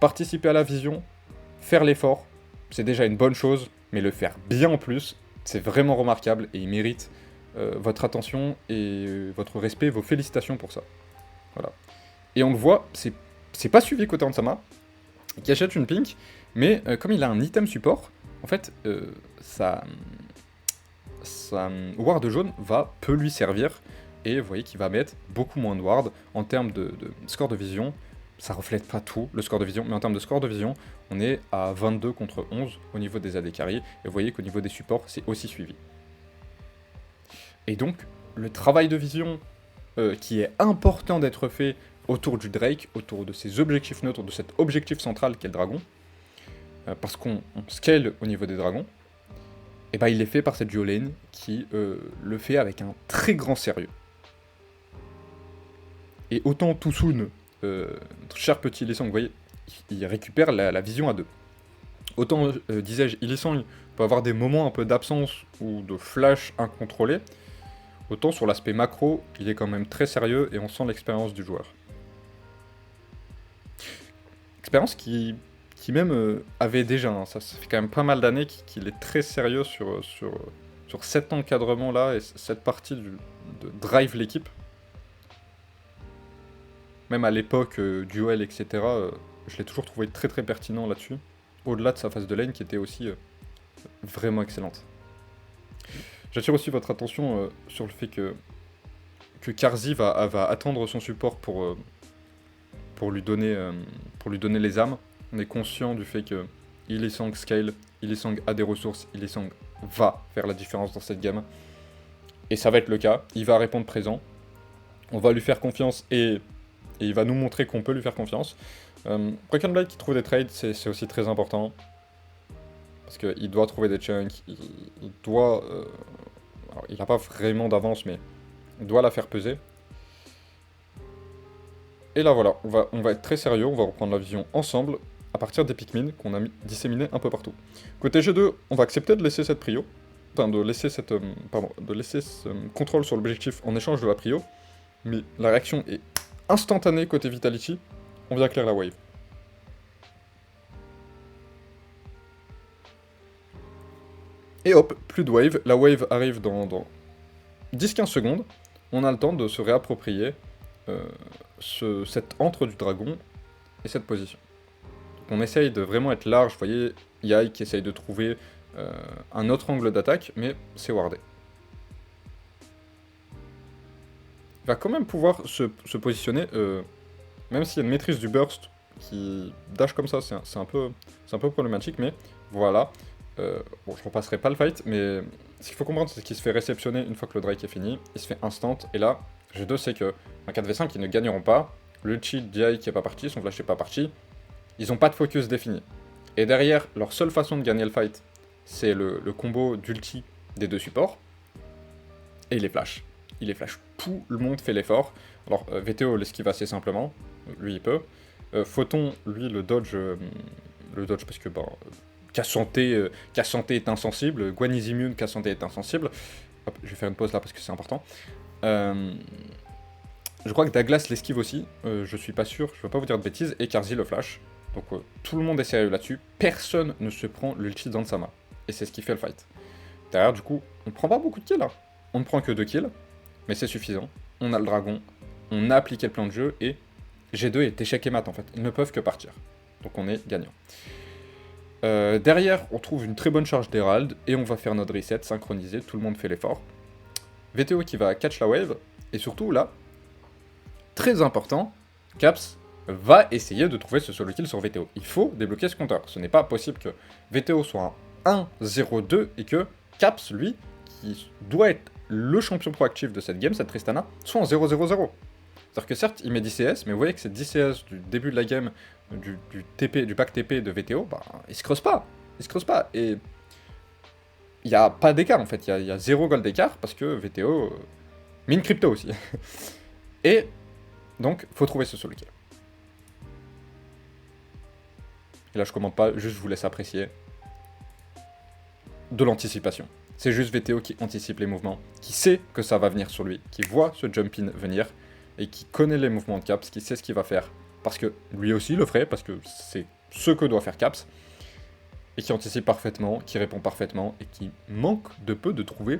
participer à la vision, faire l'effort, c'est déjà une bonne chose, mais le faire bien en plus, c'est vraiment remarquable, et il mérite votre attention et votre respect, vos félicitations pour ça. Voilà. Et on le voit, c'est pas suivi côté Ansama, qui achète une pink, mais comme il a un item support, en fait, sa ward jaune peut lui servir, et vous voyez qu'il va mettre beaucoup moins de ward en termes de score de vision. Ça reflète pas tout le score de vision, mais en termes de score de vision, on est à 22 contre 11 au niveau des AD carry, et vous voyez qu'au niveau des supports, c'est aussi suivi. Et donc, le travail de vision qui est important d'être fait autour du Drake, autour de ses objectifs neutres, de cet objectif central qu'est le dragon, parce qu'on scale au niveau des dragons, et ben il est fait par cette duo lane qui le fait avec un très grand sérieux. Et autant Toussoun, notre cher petit Lee Sang, vous voyez, il récupère la vision à 2. Autant, disais-je, Lee Sang peut avoir des moments un peu d'absence ou de flash incontrôlés, autant sur l'aspect macro, il est quand même très sérieux et on sent l'expérience du joueur. Expérience qui même avait déjà, hein, ça fait quand même pas mal d'années qu'il est très sérieux sur cet encadrement là et cette partie de drive l'équipe. Même à l'époque du OL, etc., je l'ai toujours trouvé très très pertinent là-dessus, au-delà de sa phase de lane qui était aussi vraiment excellente. J'attire aussi votre attention sur le fait que Carzzy va attendre son support pour lui donner les âmes. On est conscient du fait que Lee Sang scale, Lee Sang a des ressources, Lee Sang va faire la différence dans cette game. Et ça va être le cas, il va répondre présent. On va lui faire confiance et il va nous montrer qu'on peut lui faire confiance. Broken Blade qui trouve des trades, c'est aussi très important. Parce qu'il doit trouver des chunks, il doit... alors, il n'a pas vraiment d'avance, mais il doit la faire peser. Et là voilà, on va être très sérieux, on va reprendre la vision ensemble, à partir des Pikmin qu'on a disséminés un peu partout. Côté G2, on va accepter de laisser cette prio, enfin de laisser cette... de laisser ce contrôle sur l'objectif en échange de la prio, mais la réaction est instantanée côté Vitality, on vient clear la wave. Et hop, plus de wave, la wave arrive dans 10-15 secondes, on a le temps de se réapproprier cette antre du dragon et cette position. Donc on essaye de vraiment être large, vous voyez, Yai qui essaye de trouver un autre angle d'attaque, mais c'est wardé. Il va quand même pouvoir se positionner, même s'il y a une maîtrise du burst qui dash comme ça, c'est un peu problématique, mais voilà. Bon, je repasserai pas le fight, mais ce qu'il faut comprendre, c'est qu'il se fait réceptionner une fois que le Drake est fini, il se fait instant, et là, G2 sait que en 4v5, ils ne gagneront pas, le cheat DI qui est pas parti, son flash est pas parti, ils ont pas de focus défini. Et derrière, leur seule façon de gagner le fight, c'est le combo d'ulti des deux supports, et il les flash. Il les flash, tout le monde fait l'effort. Alors, VTO l'esquive assez simplement, lui il peut. Photon, lui, le dodge parce que, bon... Cassante est insensible, Gwen is immune, Cassante est insensible. Hop, je vais faire une pause là parce que c'est important. Je crois que Douglas l'esquive aussi, je suis pas sûr, je veux pas vous dire de bêtises, et Karzi le flash. Donc tout le monde est sérieux là-dessus, personne ne se prend l'ulti d'Ansama. Et c'est ce qui fait le fight. Derrière, du coup, on prend pas beaucoup de kills là. On ne prend que 2 kills, mais c'est suffisant. On a le dragon, on a appliqué le plan de jeu, et G2 est échec et mat en fait. Ils ne peuvent que partir. Donc on est gagnant. Derrière, on trouve une très bonne charge d'Herald, et on va faire notre reset, synchronisé, tout le monde fait l'effort. VTO qui va catch la wave, et surtout là, très important, Caps va essayer de trouver ce solo kill sur VTO. Il faut débloquer ce compteur. Ce n'est pas possible que VTO soit un 1-0-2 et que Caps, lui, qui doit être le champion proactif de cette game, cette Tristana, soit en 0-0-0. C'est-à-dire que certes, il met 10 CS, mais vous voyez que ces 10 CS du début de la game, du pack TP de VTO, bah, il se creuse pas. Il se creuse pas. Et il n'y a pas d'écart en fait. Il y a 0 gold d'écart parce que VTO mine crypto aussi. Et donc, faut trouver ce solo kill. Et là, je commande pas, juste je vous laisse apprécier de l'anticipation. C'est juste VTO qui anticipe les mouvements, qui sait que ça va venir sur lui, qui voit ce jump-in venir, et qui connaît les mouvements de Caps, qui sait ce qu'il va faire, parce que lui aussi le ferait, parce que c'est ce que doit faire Caps, et qui anticipe parfaitement, qui répond parfaitement, et qui manque de peu de trouver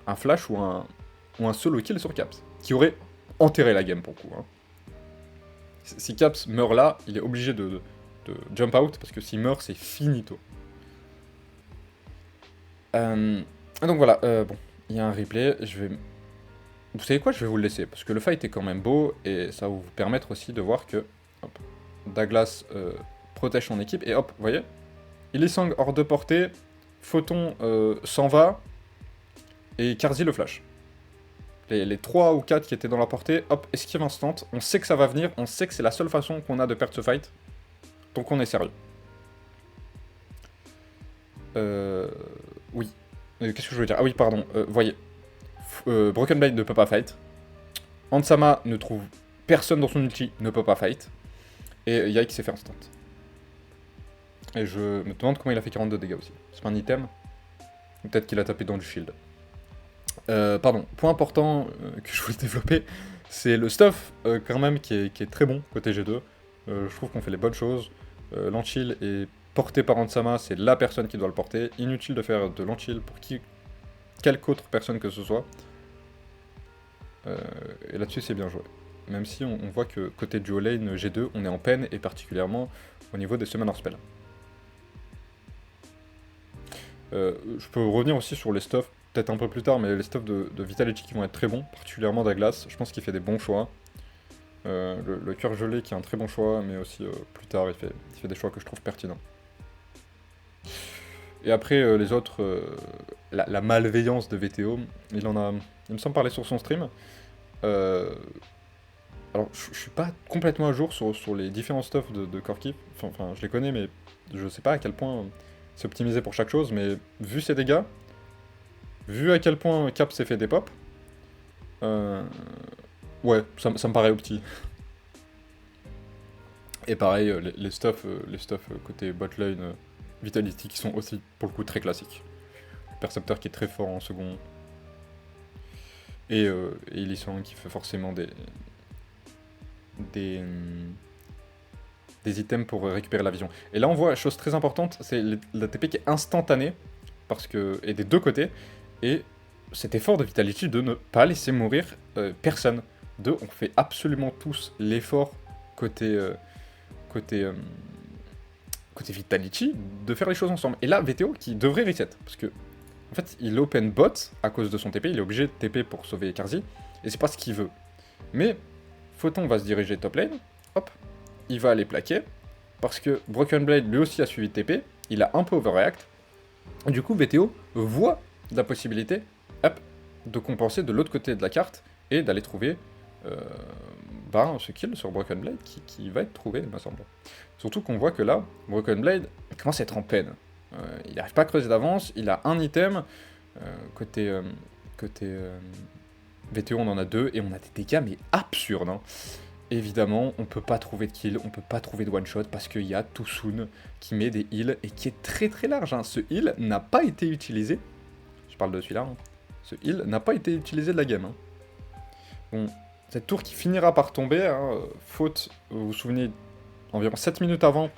un flash ou un solo kill sur Caps, qui aurait enterré la game pour le coup. Hein. Si Caps meurt là, il est obligé de jump out, parce que s'il meurt, c'est finito. Donc voilà, bon, il y a un replay, vous savez quoi, je vais vous le laisser, parce que le fight est quand même beau, et ça va vous permettre aussi de voir que hop, Douglas protège son équipe, et hop, vous voyez, Illisang hors de portée, Photon s'en va, et Karzi le flash. Les 3 ou 4 qui étaient dans la portée, hop, esquive instant, on sait que ça va venir, on sait que c'est la seule façon qu'on a de perdre ce fight, donc on est sérieux. Oui. Qu'est-ce que je veux dire? Ah oui, pardon. Voyez. Broken Blade ne peut pas fight. Ansama ne trouve personne dans son ulti, ne peut pas fight. Et Yike s'est fait instant. Et je me demande comment il a fait 42 dégâts aussi. C'est pas un item? Peut-être qu'il a tapé dans du shield. Pardon. Point important que je voulais développer, c'est le stuff quand même qui est très bon côté G2. Je trouve qu'on fait les bonnes choses. L'anchill est porté par Ansama, c'est la personne qui doit le porter. Inutile de faire de l'anchill pour quelque autre personne que ce soit. Et là-dessus, c'est bien joué. Même si on voit que côté duo lane G2, on est en peine, et particulièrement au niveau des summoners spell. Je peux revenir aussi sur les stuffs, peut-être un peu plus tard, mais les stuffs de Vitality qui vont être très bons, particulièrement Douglas. Je pense qu'il fait des bons choix. Le cœur gelé qui est un très bon choix, mais aussi plus tard, il fait des choix que je trouve pertinents. Et après, les autres, la malveillance de VTO, il me semble parler sur son stream. Euh, alors, je suis pas complètement à jour sur les différents stuff de Corki. Enfin, je les connais, mais je sais pas à quel point c'est optimisé pour chaque chose. Mais vu ses dégâts, vu à quel point Cap s'est fait des pop, euh, ouais, ça me paraît opti. Et pareil, les stuff côté botlane, Vitality qui sont aussi pour le coup très classiques. Le Percepteur qui est très fort en second. Et Lee qui fait forcément des, des items pour récupérer la vision. Et là on voit, chose très importante, c'est la TP qui est instantanée, et des deux côtés, et cet effort de Vitality de ne pas laisser mourir personne. On fait absolument tous l'effort côté, côté, euh, côté Vitality de faire les choses ensemble. Et là, VTO qui devrait reset, parce que en fait, il open bot à cause de son TP, il est obligé de TP pour sauver Karzi, et c'est pas ce qu'il veut. Mais Photon va se diriger top lane, hop, il va aller plaquer, parce que Broken Blade lui aussi a suivi TP, il a un peu overreact, et du coup VTO voit la possibilité, hop, de compenser de l'autre côté de la carte, et d'aller trouver ce kill sur Broken Blade qui va être trouvé, il me semble. Surtout qu'on voit que là, Broken Blade commence à être en peine. Il n'arrive pas à creuser d'avance, il a un item, côté VTO on en a deux, et on a des dégâts mais absurdes. Hein. Évidemment, on peut pas trouver de kill, on peut pas trouver de one-shot, parce qu'il y a Toussoun qui met des heals, et qui est très très large. Hein. Ce heal n'a pas été utilisé, je parle de celui-là, hein. Ce heal n'a pas été utilisé de la game. Hein. Bon, cette tour qui finira par tomber, hein, faute, vous vous souvenez, environ 7 minutes avant,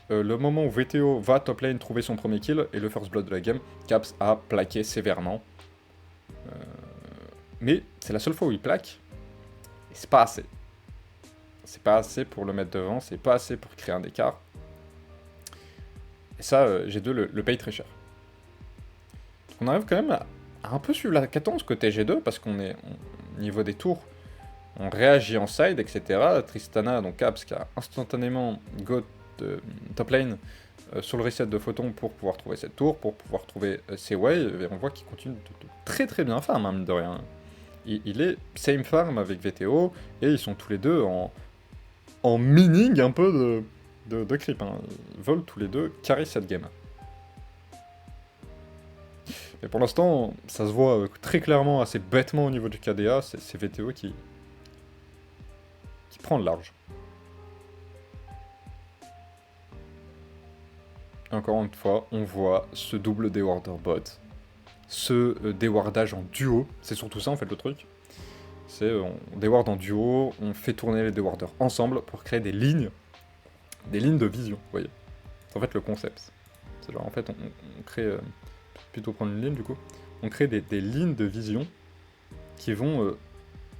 le moment où VTO va top lane trouver son premier kill et le first blood de la game, Caps a plaqué sévèrement. Mais c'est la seule fois où il plaque, et c'est pas assez. C'est pas assez pour le mettre devant, c'est pas assez pour créer un écart. Et ça, G2 le paye très cher. Donc on arrive quand même à un peu suivre la cadence côté G2, parce qu'on est au niveau des tours, on réagit en side, etc. Tristana, donc Caps, qui a instantanément go top lane sur le reset de Photon pour pouvoir trouver cette tour, pour pouvoir trouver ses waves, et on voit qu'il continue de très très bien farm, hein, mine de rien. Il est same farm avec VTO, et ils sont tous les deux en mining un peu de creep. Hein. Ils volent tous les deux carry cette game. Mais pour l'instant, ça se voit très clairement, assez bêtement au niveau du KDA, c'est VTO qui prend le large. Encore une fois, on voit ce double dewarder bot, ce dewardage en duo, c'est surtout ça en fait le truc. C'est on deward en duo, on fait tourner les dewarders ensemble pour créer des lignes de vision, vous voyez. C'est en fait le concept. C'est genre en fait on crée, plutôt prendre une ligne du coup, on crée des lignes de vision qui vont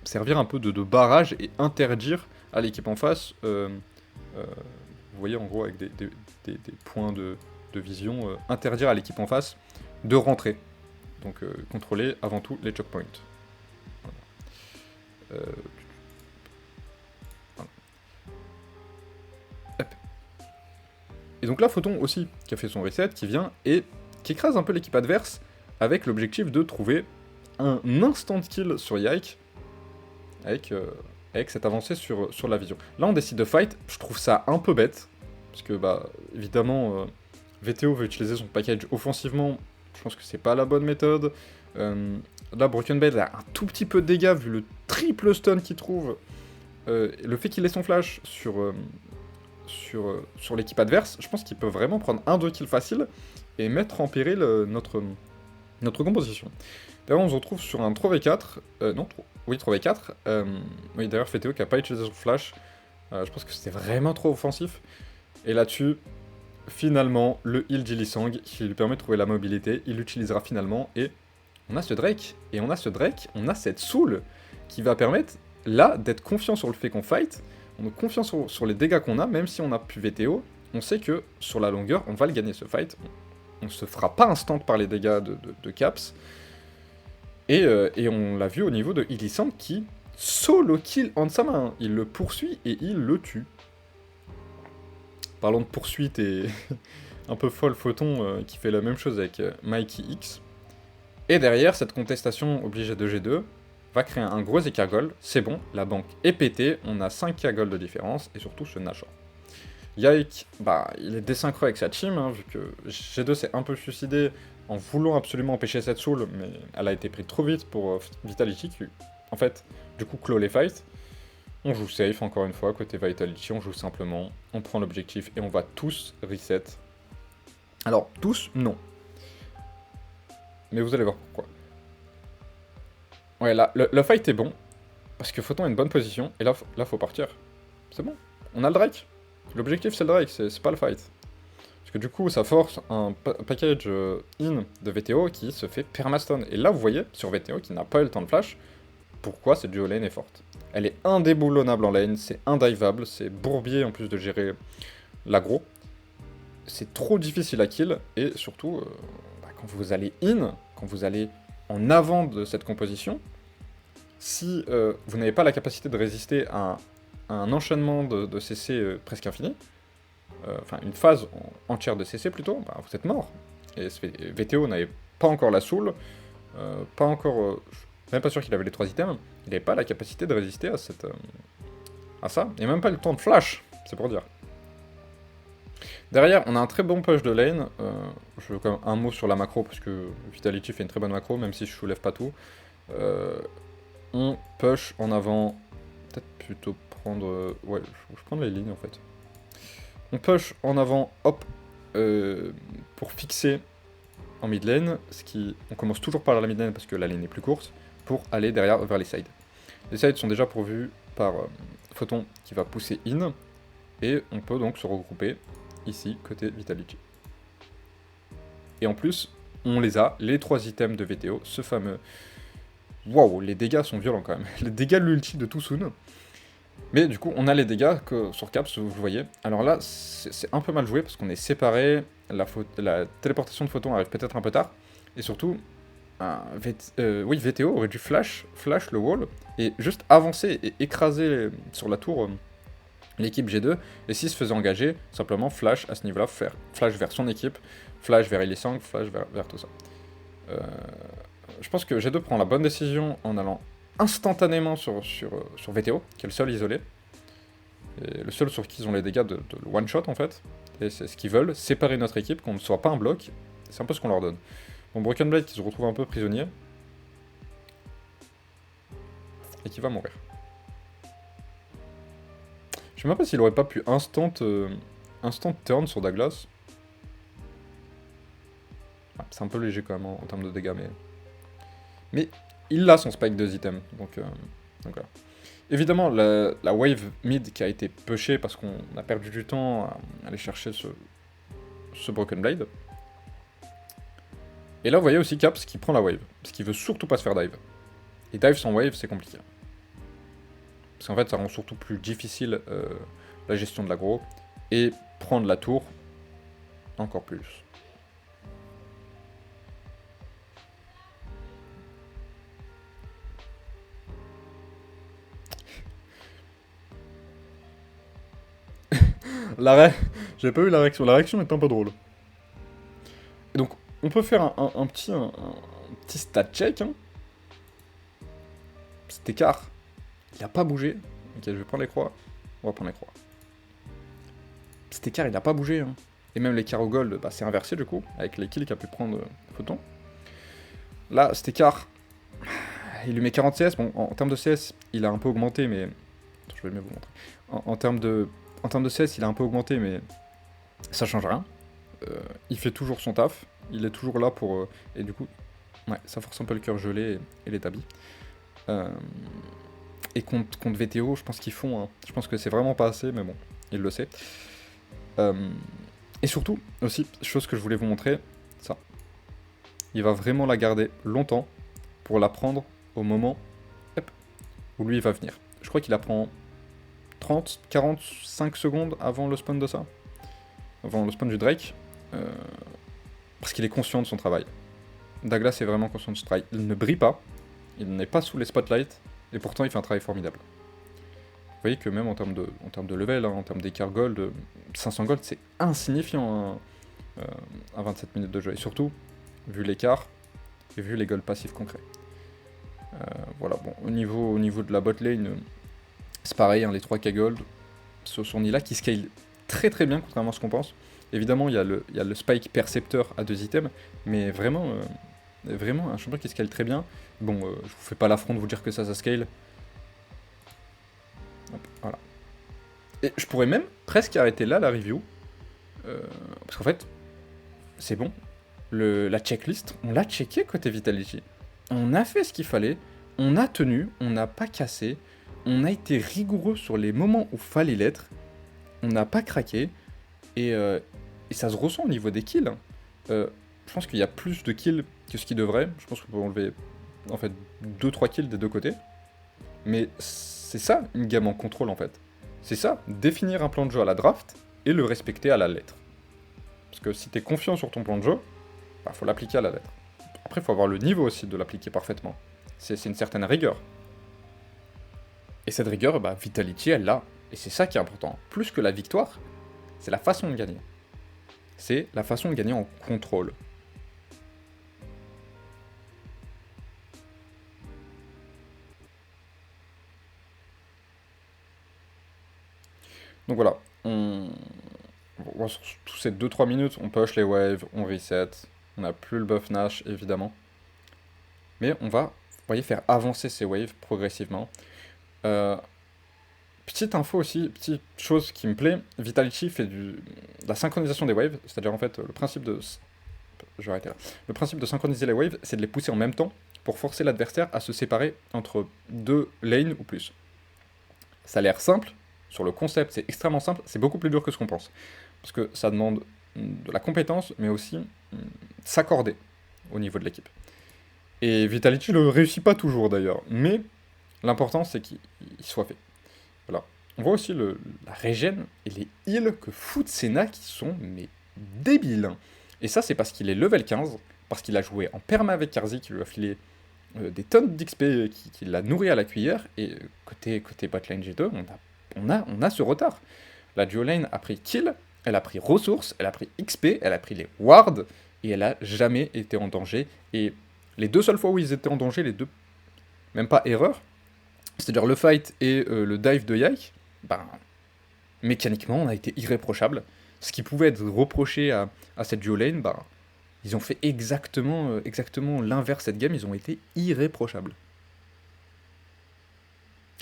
servir un peu de barrage et interdire à l'équipe en face, vous voyez en gros avec des points de vision, interdire à l'équipe en face de rentrer. Donc contrôler avant tout les choke points. Voilà. Et donc là, Photon aussi, qui a fait son reset, qui vient et qui écrase un peu l'équipe adverse avec l'objectif de trouver un instant kill sur Yike avec cette avancée sur la vision. Là, on décide de fight, je trouve ça un peu bête, parce que, bah, évidemment, VTO veut utiliser son package offensivement, je pense que c'est pas la bonne méthode. Là, Broken Blade a un tout petit peu de dégâts, vu le triple stun qu'il trouve, le fait qu'il ait son flash sur l'équipe adverse, je pense qu'il peut vraiment prendre 1-2 kills facile et mettre en péril notre composition. D'ailleurs, on se retrouve sur un 3v4, 3v4, oui, d'ailleurs, VTO qui n'a pas utilisé son flash, je pense que c'était vraiment trop offensif, et là-dessus, finalement, le heal Jilisang, qui lui permet de trouver la mobilité, il l'utilisera finalement, et on a ce Drake, on a cette Soul, qui va permettre, là, d'être confiant sur le fait qu'on fight, on est confiant sur les dégâts qu'on a, même si on a plus VTO, on sait que, sur la longueur, on va le gagner ce fight, on se fera pas instant par les dégâts de Caps, et on l'a vu au niveau de Illisang qui solo kill en sa main, il le poursuit et il le tue. Parlons de poursuite et un peu folle, Photon qui fait la même chose avec Mikey X. Et derrière, cette contestation oblige à 2G2, va créer un gros écart gold, c'est bon, la banque est pétée, on a 5k gold de différence, et surtout ce Nashor. Yike, bah, il est désynchrone avec sa team, hein, vu que G2 s'est un peu suicidé en voulant absolument empêcher cette soul, mais elle a été prise trop vite pour Vitality, qui, en fait, du coup, clôt les fights. On joue safe, encore une fois, côté Vitality, on joue simplement, on prend l'objectif, et on va tous reset. Alors, tous, non. Mais vous allez voir pourquoi. Ouais, là, le fight est bon, parce que Photon a une bonne position, et là, faut partir. C'est bon, on a le Drake. L'objectif, c'est le Drake, c'est pas le fight. Parce que du coup, ça force un package in de VTO qui se fait permastone. Et là, vous voyez, sur VTO, qui n'a pas eu le temps de flash, pourquoi cette duo lane est forte. Elle est indéboulonnable en lane, c'est indivable, c'est bourbier en plus de gérer l'aggro. C'est trop difficile à kill, et surtout, quand vous allez in, quand vous allez en avant de cette composition, si vous n'avez pas la capacité de résister à un enchaînement de CC presque infini, enfin une phase entière de CC plutôt, bah, vous êtes mort. Et VTO n'avait pas encore la soul, pas encore... même pas sûr qu'il avait les 3 items, il n'avait pas la capacité de résister à cette... à ça, et même pas le temps de flash, c'est pour dire. Derrière, on a un très bon push de lane, je veux quand même un mot sur la macro, parce que Vitality fait une très bonne macro, même si je soulève pas tout. On push en avant, peut-être plutôt prendre... ouais, je prends les lignes en fait. On push en avant, hop, pour fixer en mid lane, on commence toujours par la mid lane parce que la lane est plus courte, pour aller derrière vers les sides. Les sides sont déjà pourvus par Photon qui va pousser in, et on peut donc se regrouper ici, côté Vitality. Et en plus, on les a, les 3 items de VTO, ce fameux... Waouh, les dégâts sont violents quand même. Les dégâts de l'ulti de Toussoun. Mais du coup, on a les dégâts que sur Caps, vous le voyez. Alors là, c'est un peu mal joué parce qu'on est séparés. La téléportation de Photon arrive peut-être un peu tard. Et surtout, oui, VTO aurait dû flash le wall et juste avancer et écraser sur la tour l'équipe G2. Et s'il se faisait engager, simplement flash à ce niveau-là, faire flash vers son équipe, flash vers Illisang, flash vers tout ça. Je pense que G2 prend la bonne décision en allant instantanément sur VTO, qui est le seul isolé. Et le seul sur qui ils ont les dégâts de one-shot en fait. Et c'est ce qu'ils veulent, séparer notre équipe, qu'on ne soit pas un bloc. C'est un peu ce qu'on leur donne. Bon, Broken Blade qui se retrouve un peu prisonnier. Et qui va mourir. Je sais même pas s'il aurait pas pu instant turn sur Douglas. Ah, c'est un peu léger quand même en termes de dégâts, mais il a son spike 2 items, donc voilà. Évidemment, la wave mid qui a été pushée parce qu'on a perdu du temps à aller chercher ce Broken Blade. Et là, vous voyez aussi Caps qui prend la wave, parce qu'il veut surtout pas se faire dive. Et dive sans wave, c'est compliqué. Parce qu'en fait, ça rend surtout plus difficile la gestion de l'aggro, et prendre la tour, encore plus. J'ai pas eu la réaction est un peu drôle. Et donc, on peut faire un petit stat check. Hein. Cet écart, il a pas bougé. Ok, je vais prendre les croix. On va prendre les croix. Cet écart, il a pas bougé. Hein. Et même l'écart au gold, bah, c'est inversé du coup, avec les kills qu'a pu prendre Photon. Là, cet écart, il lui met 40 CS. Bon, en termes de CS, il a un peu augmenté, mais... Attends, je vais mieux vous montrer. En termes de CS, il a un peu augmenté, mais ça change rien. Il fait toujours son taf, il est toujours là pour... et du coup, ouais, ça force un peu le cœur gelé et les tabis. Et contre VTO, je pense qu'ils font... Hein. Je pense que c'est vraiment pas assez, mais bon, il le sait. Et surtout, aussi, chose que je voulais vous montrer, ça. Il va vraiment la garder longtemps pour la prendre au moment où lui il va venir. Je crois qu'il la prend 30, 45 secondes avant le spawn de ça. Avant le spawn du Drake. Parce qu'il est conscient de son travail. Douglas est vraiment conscient de son travail. Il ne brille pas. Il n'est pas sous les spotlights. Et pourtant, il fait un travail formidable. Vous voyez que même en termes de level, hein, en termes d'écart gold, 500 gold, c'est insignifiant hein, à 27 minutes de jeu. Et surtout, vu l'écart et vu les golds passifs concrets. Vous voilà, bon, au niveau de la bot lane, c'est pareil, hein, les 3K Gold, ce sont Nila qui scale très très bien, contrairement à ce qu'on pense. Évidemment, il y a le Spike Percepteur à 2 items, mais vraiment, vraiment un champion qui scale très bien. Bon, je vous fais pas l'affront de vous dire que ça scale. Hop, voilà. Et je pourrais même presque arrêter là la review, parce qu'en fait, c'est bon. La checklist, on l'a checké côté Vitality. On a fait ce qu'il fallait, on a tenu, on n'a pas cassé, on a été rigoureux sur les moments où fallait l'être, on n'a pas craqué, et ça se ressent au niveau des kills. Je pense qu'il y a plus de kills que ce qu'il devrait. Je pense qu'on peut enlever en fait 2-3 kills des deux côtés. Mais c'est ça une game en contrôle en fait. C'est ça, définir un plan de jeu à la draft et le respecter à la lettre. Parce que si t'es confiant sur ton plan de jeu, bah, faut l'appliquer à la lettre. Après, il faut avoir le niveau aussi de l'appliquer parfaitement. C'est une certaine rigueur. Et cette rigueur, bah, Vitality, elle l'a. Et c'est ça qui est important. Plus que la victoire, c'est la façon de gagner. C'est la façon de gagner en contrôle. Donc voilà, sur tous ces 2-3 minutes, on push les waves, on reset, on n'a plus le buff Nash évidemment. Mais on va, vous voyez, faire avancer ces waves progressivement. Petite info aussi, petite chose qui me plaît, Vitality fait de la synchronisation des waves, c'est-à-dire en fait le principe de... Je vais arrêter là. Le principe de synchroniser les waves, c'est de les pousser en même temps pour forcer l'adversaire à se séparer entre 2 lanes ou plus. Ça a l'air simple, sur le concept c'est extrêmement simple, c'est beaucoup plus dur que ce qu'on pense. Parce que ça demande de la compétence, mais aussi s'accorder au niveau de l'équipe. Et Vitality le réussit pas toujours d'ailleurs, mais l'important c'est qu'il soit fait. Voilà. On voit aussi la régène et les heals que fout Senna qui sont mais débiles. Et ça c'est parce qu'il est level 15, parce qu'il a joué en perma avec Karzi qui lui a filé des tonnes d'XP qui l'a nourri à la cuillère, et côté botlane G2, on a ce retard. La duo lane a pris kill, elle a pris ressources, elle a pris XP, elle a pris les wards, et elle a jamais été en danger. Et les 2 seules fois où ils étaient en danger, les 2, même pas erreur, c'est-à-dire le fight et le dive de Yike, ben, mécaniquement, on a été irréprochable. Ce qui pouvait être reproché à cette duo lane, ben, ils ont fait exactement l'inverse cette game, ils ont été irréprochables.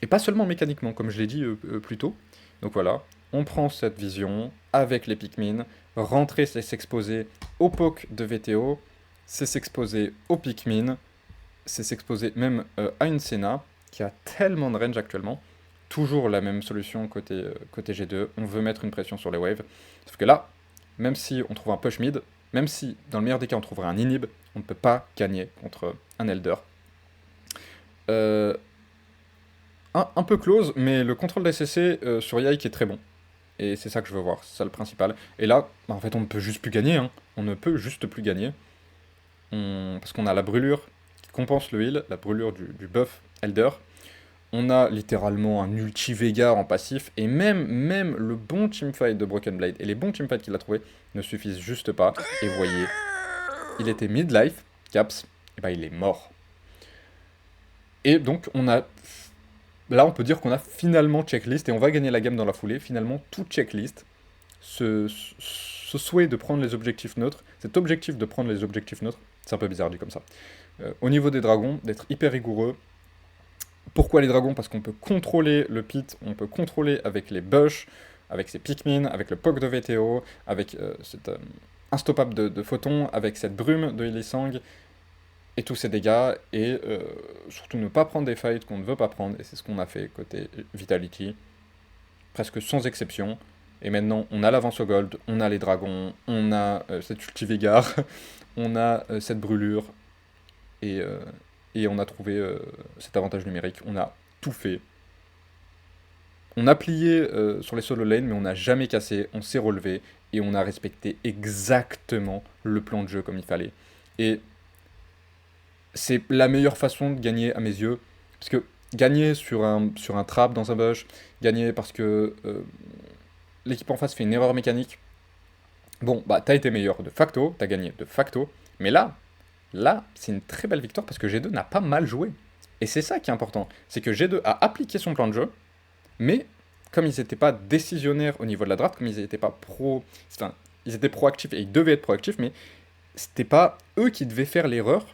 Et pas seulement mécaniquement, comme je l'ai dit plus tôt. Donc voilà, on prend cette vision avec les Pikmin, rentrer c'est s'exposer au poke de VTO, c'est s'exposer aux Pikmin, c'est s'exposer même à une Senna, qui a tellement de range actuellement. Toujours la même solution côté G2, on veut mettre une pression sur les waves. Sauf que là, même si on trouve un push mid, même si dans le meilleur des cas on trouverait un inhib, on ne peut pas gagner contre un Elder. Un peu close, mais le contrôle d'ACC sur Yike est très bon. Et c'est ça que je veux voir, c'est ça le principal. Et là, bah, en fait, on ne peut juste plus gagner. Hein. On ne peut juste plus gagner. Parce qu'on a la brûlure qui compense le heal, la brûlure du buff Elder. On a littéralement un ulti Veigar en passif. Et même le bon teamfight de Broken Blade et les bons teamfights qu'il a trouvé ne suffisent juste pas. Et vous voyez, il était midlife, Caps, et bah il est mort. Et donc on a... Là, on peut dire qu'on a finalement checklist, et on va gagner la game dans la foulée, finalement, tout checklist, ce souhait de prendre les objectifs neutres, cet objectif de prendre les objectifs neutres, c'est un peu bizarre dit comme ça. Au niveau des dragons, d'être hyper rigoureux. Pourquoi les dragons? Parce qu'on peut contrôler le pit, on peut contrôler avec les bush, avec ses Pikmin, avec le poke de VTO, avec cet unstoppable de photon, avec cette brume de Illisang, et tous ces dégâts, et surtout ne pas prendre des fights qu'on ne veut pas prendre, et c'est ce qu'on a fait côté Vitality, presque sans exception. Et maintenant, on a l'avance au gold, on a les dragons, on a cette ulti Veigar, on a cette brûlure, et on a trouvé cet avantage numérique, on a tout fait. On a plié sur les solo lanes, mais on n'a jamais cassé, on s'est relevé, et on a respecté exactement le plan de jeu comme il fallait. Et c'est la meilleure façon de gagner à mes yeux, parce que gagner sur un trap dans un bush, gagner parce que l'équipe en face fait une erreur mécanique, bon, bah t'as été meilleur de facto, t'as gagné de facto, mais là, c'est une très belle victoire parce que G2 n'a pas mal joué. Et c'est ça qui est important, c'est que G2 a appliqué son plan de jeu, mais comme ils n'étaient pas décisionnaires au niveau de la draft, comme ils n'étaient pas enfin, ils étaient proactifs et ils devaient être proactifs, mais c'était pas eux qui devaient faire l'erreur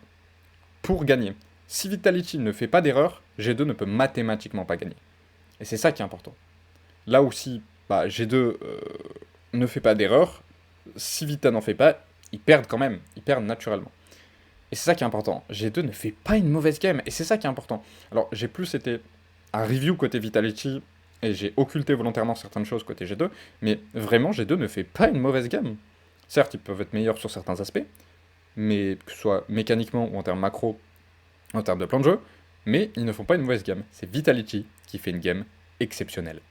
pour gagner. Si Vitality ne fait pas d'erreur, G2 ne peut mathématiquement pas gagner. Et c'est ça qui est important. Là où si G2 ne fait pas d'erreur, si Vita n'en fait pas, ils perdent quand même, ils perdent naturellement. Et c'est ça qui est important. G2 ne fait pas une mauvaise game, et c'est ça qui est important. Alors, j'ai plus été à review côté Vitality, et j'ai occulté volontairement certaines choses côté G2, mais vraiment, G2 ne fait pas une mauvaise game. Certes, ils peuvent être meilleurs sur certains aspects, mais que ce soit mécaniquement ou en termes macro, en termes de plan de jeu, mais ils ne font pas une mauvaise game. C'est Vitality qui fait une game exceptionnelle.